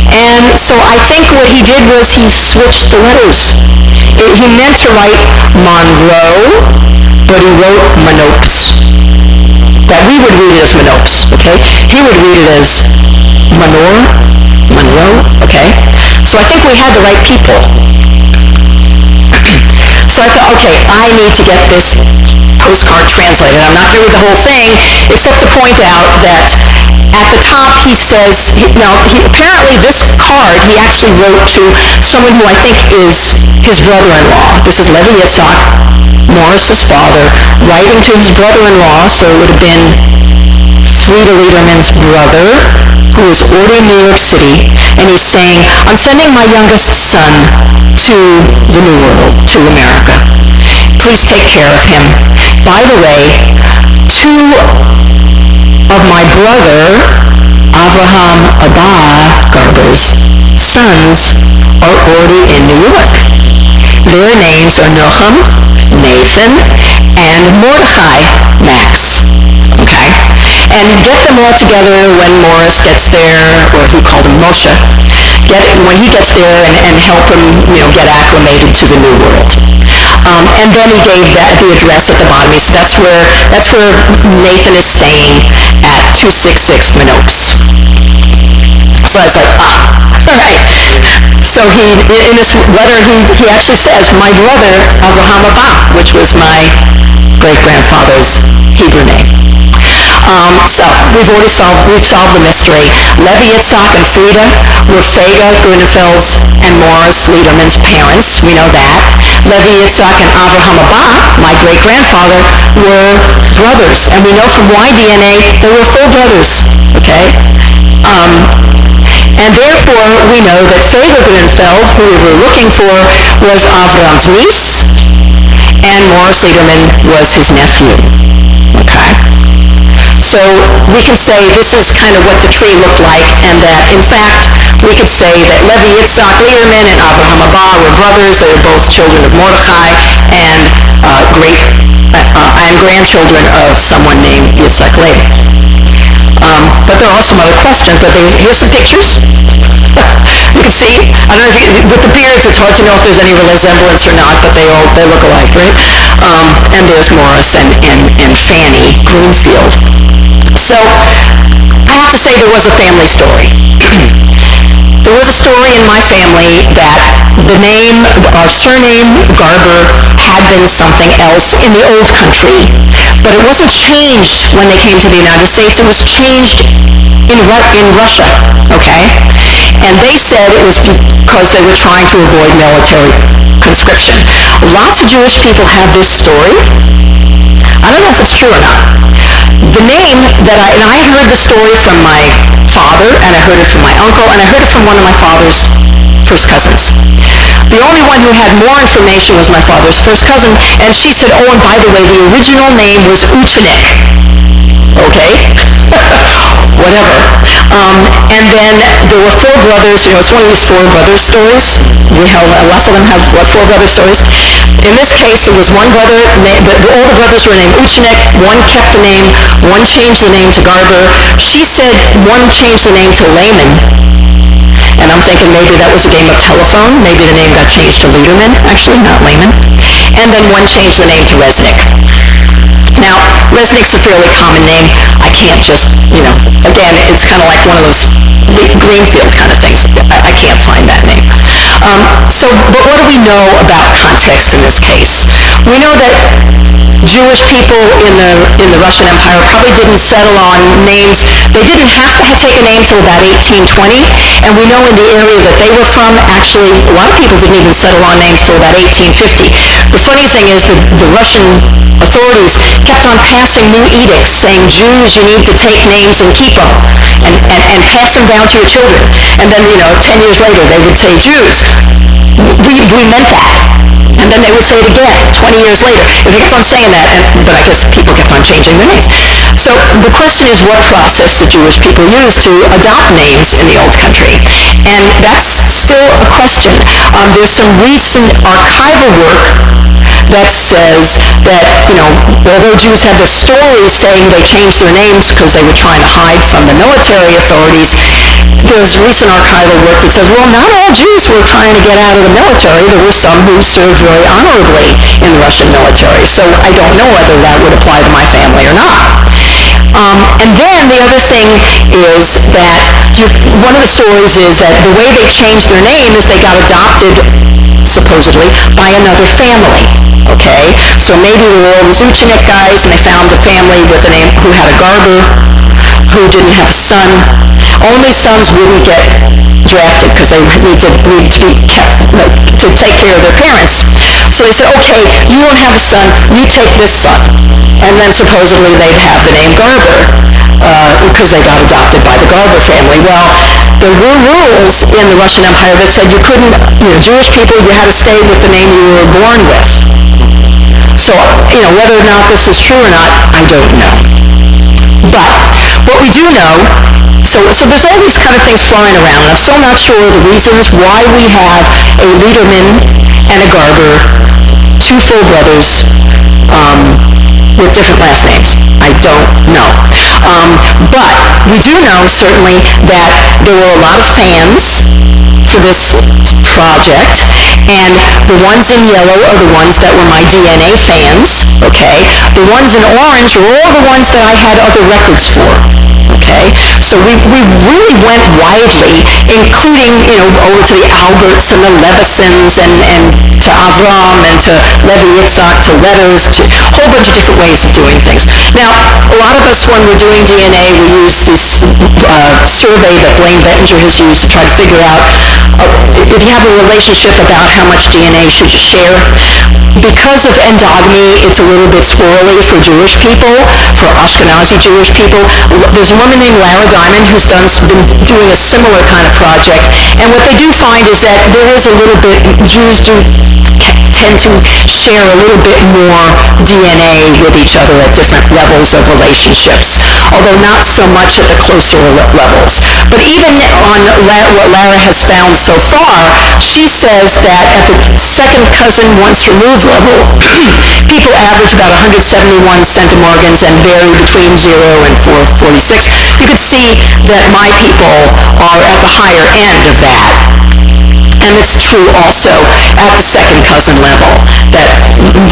And so I think what he did was he switched the letters. He meant to write Monroe, but he wrote Minopes. That we would read it as Minopes, okay? He would read it as Monroe, okay? So I think we had the right people. So I thought, okay, I need to get this postcard translated. I'm not going to read the whole thing, except to point out that at the top he says, apparently this card he actually wrote to someone who I think is his brother-in-law. This is Levi Yitzhak, Morris's father, writing to his brother-in-law, so it would have been Frieda Liederman's brother, who is already in New York City, and he's saying, I'm sending my youngest son to the New World, to America. Please take care of him. By the way, two of my brother, Avraham Abba Garber's sons, are already in New York. Their names are Nocham, Nathan, and Mordechai, Max. Okay? And get them all together when Morris gets there, or he called him Moshe. When he gets there and help him, get acclimated to the new world. And then he gave the address at the bottom. He said that's where Nathan is staying at 266 Minopes. So I was like, all right. So in this letter, he actually says, my brother, Avraham Abba, which was my great-grandfather's Hebrew name. So we've solved the mystery. Levi Yitzhak and Frieda were Freda Grunenfeld's and Morris Liederman's parents. We know that. Levi Yitzhak and Avraham Abba, my great-grandfather, were brothers. And we know from Y-DNA they were full brothers. Okay? And therefore, we know that Freda Grunenfeld, who we were looking for, was Avram's niece, and Morris Liederman was his nephew. Okay? So we can say this is kind of what the tree looked like, and that, in fact, we could say that Levi Yitzhak Liederman and Avraham Abba were brothers. They were both children of Mordechai and grandchildren of someone named Yitzhak Leib. But there are some other questions, but here's some pictures. You can see, I don't know if you, with the beards, it's hard to know if there's any resemblance or not, but they look alike, right? And there's Morris and Fanny Greenfield. So, I have to say there was a family story. There was a story in my family that the name, our surname, Garber, had been something else in the old country, but it wasn't changed when they came to the United States. It was changed in Russia, okay? And they said it was because they were trying to avoid military conscription. Lots of Jewish people have this story. I don't know if it's true or not. The name that I heard the story from my father, and I heard it from my uncle, and I heard it from one of my father's first cousins. The only one who had more information was my father's first cousin, and she said, oh, and by the way, the original name was Uchenik. Okay? Whatever. And then there were four brothers. It's one of these four brothers stories. Lots of them have, four brother stories. In this case, there was one brother, all the brothers were named Uchenik. One kept the name, one changed the name to Garber. She said one changed the name to Lehman. And I'm thinking maybe that was a game of telephone. Maybe the name got changed to Liederman. Actually, not Lehman. And then one changed the name to Resnick. Now, Resnick's a fairly common name. I can't just, again, it's kind of like one of those Greenfield kind of things. I can't find that name. But what do we know about context in this case? We know that Jewish people in the Russian Empire probably didn't settle on names. They didn't have to take a name till about 1820, and we know in the area that they were from, actually, a lot of people didn't even settle on names till about 1850. The funny thing is that the Russian authorities kept on passing new edicts saying, Jews, you need to take names and keep them, and pass them down to your children. And then, 10 years later, they would say, Jews, we meant that. And then they would say it again 20 years later. And they kept on saying that, but I guess people kept on changing their names. So the question is, what process did Jewish people use to adopt names in the old country? And that's still a question. There's some recent archival work that says that, although Jews had the stories saying they changed their names because they were trying to hide from the military authorities, there's recent archival work that says, well, not all Jews were trying to get out of the military. There were some who served very honorably in the Russian military. So I don't know whether that would apply to my family or not. And then the other thing is that one of the stories is that the way they changed their name is they got adopted, supposedly, by another family. Okay? So maybe they were all the Uchenik guys, and they found a family with a name who had a Garber, who didn't have a son. Only sons wouldn't get drafted because they need to be kept to take care of their parents. So they said, okay, you don't have a son, you take this son. And then supposedly they'd have the name Garber because they got adopted by the Garber family. Well, there were rules in the Russian Empire that said you couldn't, Jewish people, you had to stay with the name you were born with. So, whether or not this is true or not, I don't know. But what we do know, so there's all these kind of things flying around, and I'm still not sure the reasons why we have a Liederman and a Garber, two full brothers, with different last names. I don't know. But we do know, certainly, that there were a lot of fans for this project, and the ones in yellow are the ones that were my DNA fans, okay? The ones in orange were all the ones that I had other records for, okay? So we really went widely, including, over to the Alberts and the Levisons and to Avram and to Levi Yitzhak, to letters, to a whole bunch of different ways of doing things. Now, a lot of us, when we're doing DNA, we use this survey that Blaine Bettinger has used to try to figure out if you have a relationship about how much DNA should you share. Because of endogamy, it's a little bit squirrely for Jewish people, for Ashkenazi Jewish people. There's a woman named Lara Diamond who's been doing a similar kind of project, and what they do find is that there is a little bit, Jews do tend to share a little bit more DNA with each other at different levels of relationships, although not so much at the closer levels. But even on what Lara has found so far, she says that at the second cousin once removed level, people average about 171 centimorgans and vary between 0 and 446. You could see that my people are at the higher end of that. And it's true also at the second cousin level, that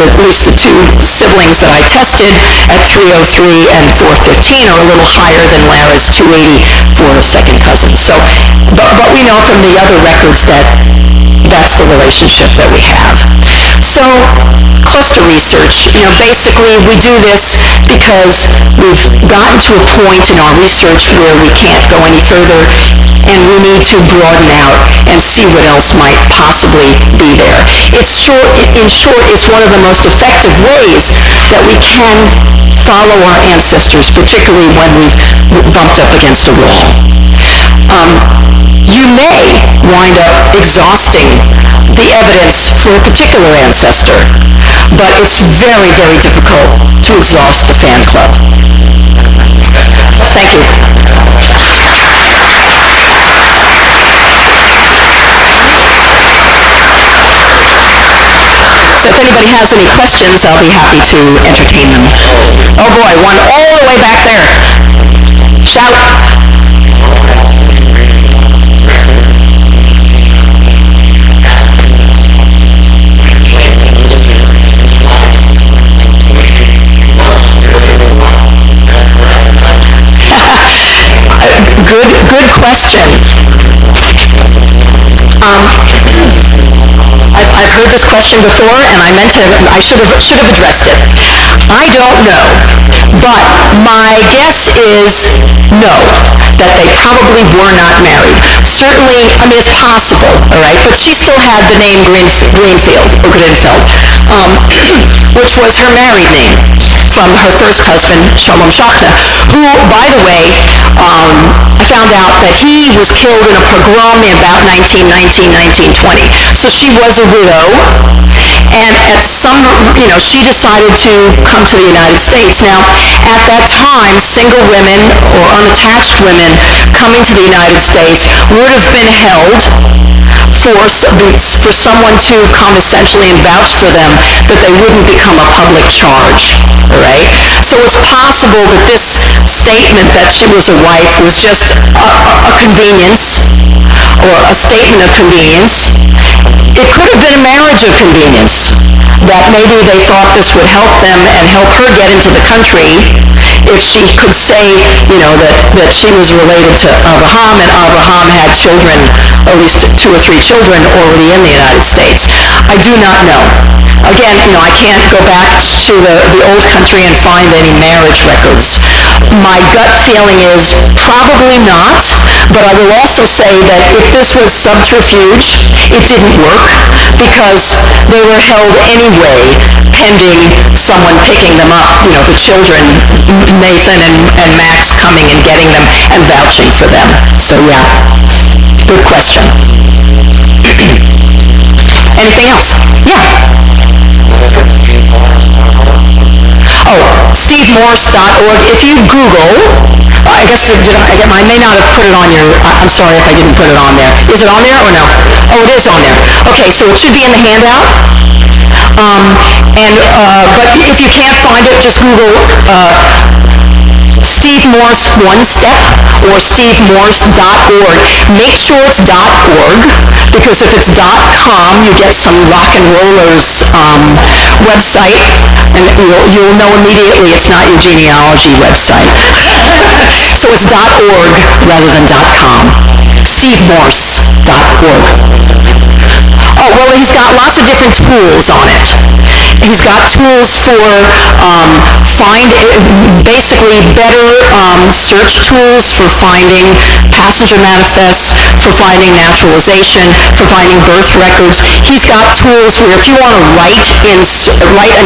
at least the two siblings that I tested at 303 and 415 are a little higher than Lara's 280 for second cousins. So, but we know from the other records that that's the relationship that we have. So, cluster research, basically we do this because we've gotten to a point in our research where we can't go any further and we need to broaden out and see what else might possibly be there. In short, it's one of the most effective ways that we can follow our ancestors, particularly when we've bumped up against a wall. You may wind up exhausting the evidence for a particular ancestor, but it's very, very difficult to exhaust the fan club. Thank you. So if anybody has any questions, I'll be happy to entertain them. Oh boy, one all the way back there. Shout. Good question. I've heard this question before, and I should have addressed it. I don't know, but my guess is no, that they probably were not married. Certainly, it's possible, all right, but she still had the name Grenfeld, which was her married name from her first husband, Shalom Shachta, who, by the way, I found out that he was killed in a pogrom in about 1919, 1920. So she was a widow, and at some, she decided to come to the United States. Now, at that time, single women or unattached women coming to the United States would have been held for someone to come essentially and vouch for them that they wouldn't become a public charge, all right? So it's possible that this statement that she was a wife was just a convenience or a statement of convenience. It could have been a marriage of convenience, that maybe they thought this would help them and help her get into the country if she could say, that she was related to Abraham, and Abraham had children, at least 2 or 3 children already in the United States. I do not know. Again, I can't go back to the old country and find any marriage records. My gut feeling is probably not, but I will also say that if this was subterfuge, it didn't work because they were held anyway pending someone picking them up, the children, Nathan and Max coming and getting them and vouching for them. So yeah, good question. Anything else? Yeah. Oh, SteveMorse.org. If you Google, I may not have put it on your, I'm sorry if I didn't put it on there. Is it on there or no? Oh, it is on there. Okay, so it should be in the handout. But if you can't find it, just Google Steve Morse One Step or SteveMorse.org. Make sure it's .org, because if it's .com, you get some rock and rollers website, and you'll know immediately it's not your genealogy website. So it's .org rather than .com. SteveMorse.org. Oh, well, he's got lots of different tools on it. he's got tools for basically better search tools for finding passenger manifests, for finding naturalization, for finding birth records. He's got tools where if you want to write a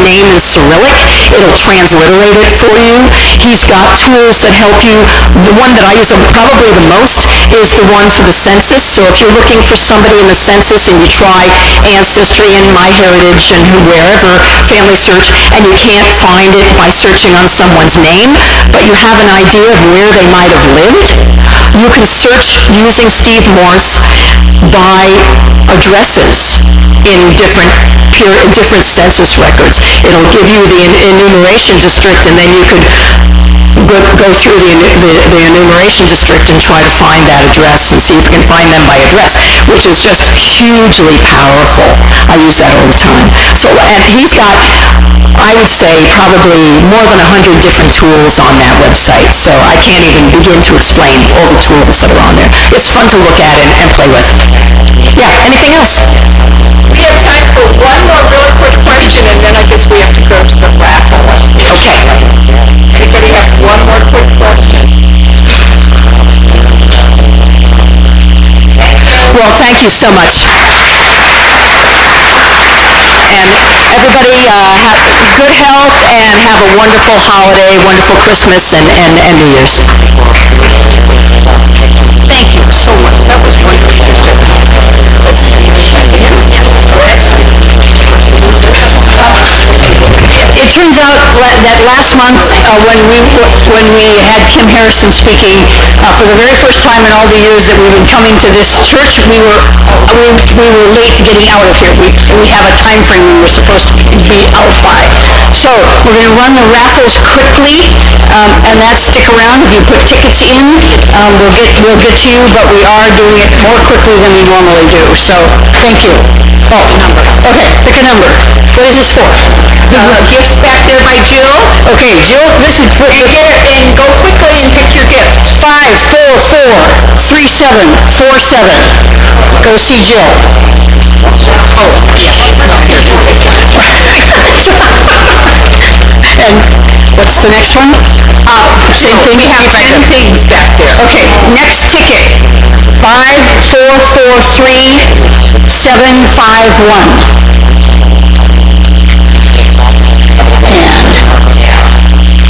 name in Cyrillic, it'll transliterate it for you. He's got tools that help you. The one that I use probably the most is the one for the census. So if you're looking for somebody in the census and you try Ancestry and MyHeritage and wherever, Family Search, and you can't find it by searching on someone's name, but you have an idea of where they might have lived, you can search using Steve Morse by addresses in different census records. It'll give you the enumeration district, and then you could go through the enumeration district and try to find that address and see if you can find them by address, which is just hugely powerful. I use that all the time. So, and he's got, I would say, probably more than 100 different tools on that website, so I can't even begin to explain all the tools that are on there. It's fun to look at and play with. Yeah, anything else? We have time for one more really quick question, and then I guess we have to go to the raffle. Okay. Anybody have one more quick question? Well, thank you so much. And everybody have good health and have a wonderful holiday, wonderful Christmas and New Year's. Thank you so much. That was wonderful. It turns out that last month when we had Kim Harrison speaking for the very first time in all the years that we've been coming to this church, we were late getting out of here. We have a time frame we were supposed to be out by. So we're going to run the raffles quickly, and that's stick around. If you put tickets in, we'll get to you, but we are doing it more quickly than we normally do. So thank you. Oh, number. Okay, pick a number. What is this for? Gifts back there by Jill. Okay, Jill, this is for And get it, and go quickly and pick your gift. 5443747. Go see Jill. And what's the next one? Same thing. We have 10 things back there. Okay, next ticket. 5443751.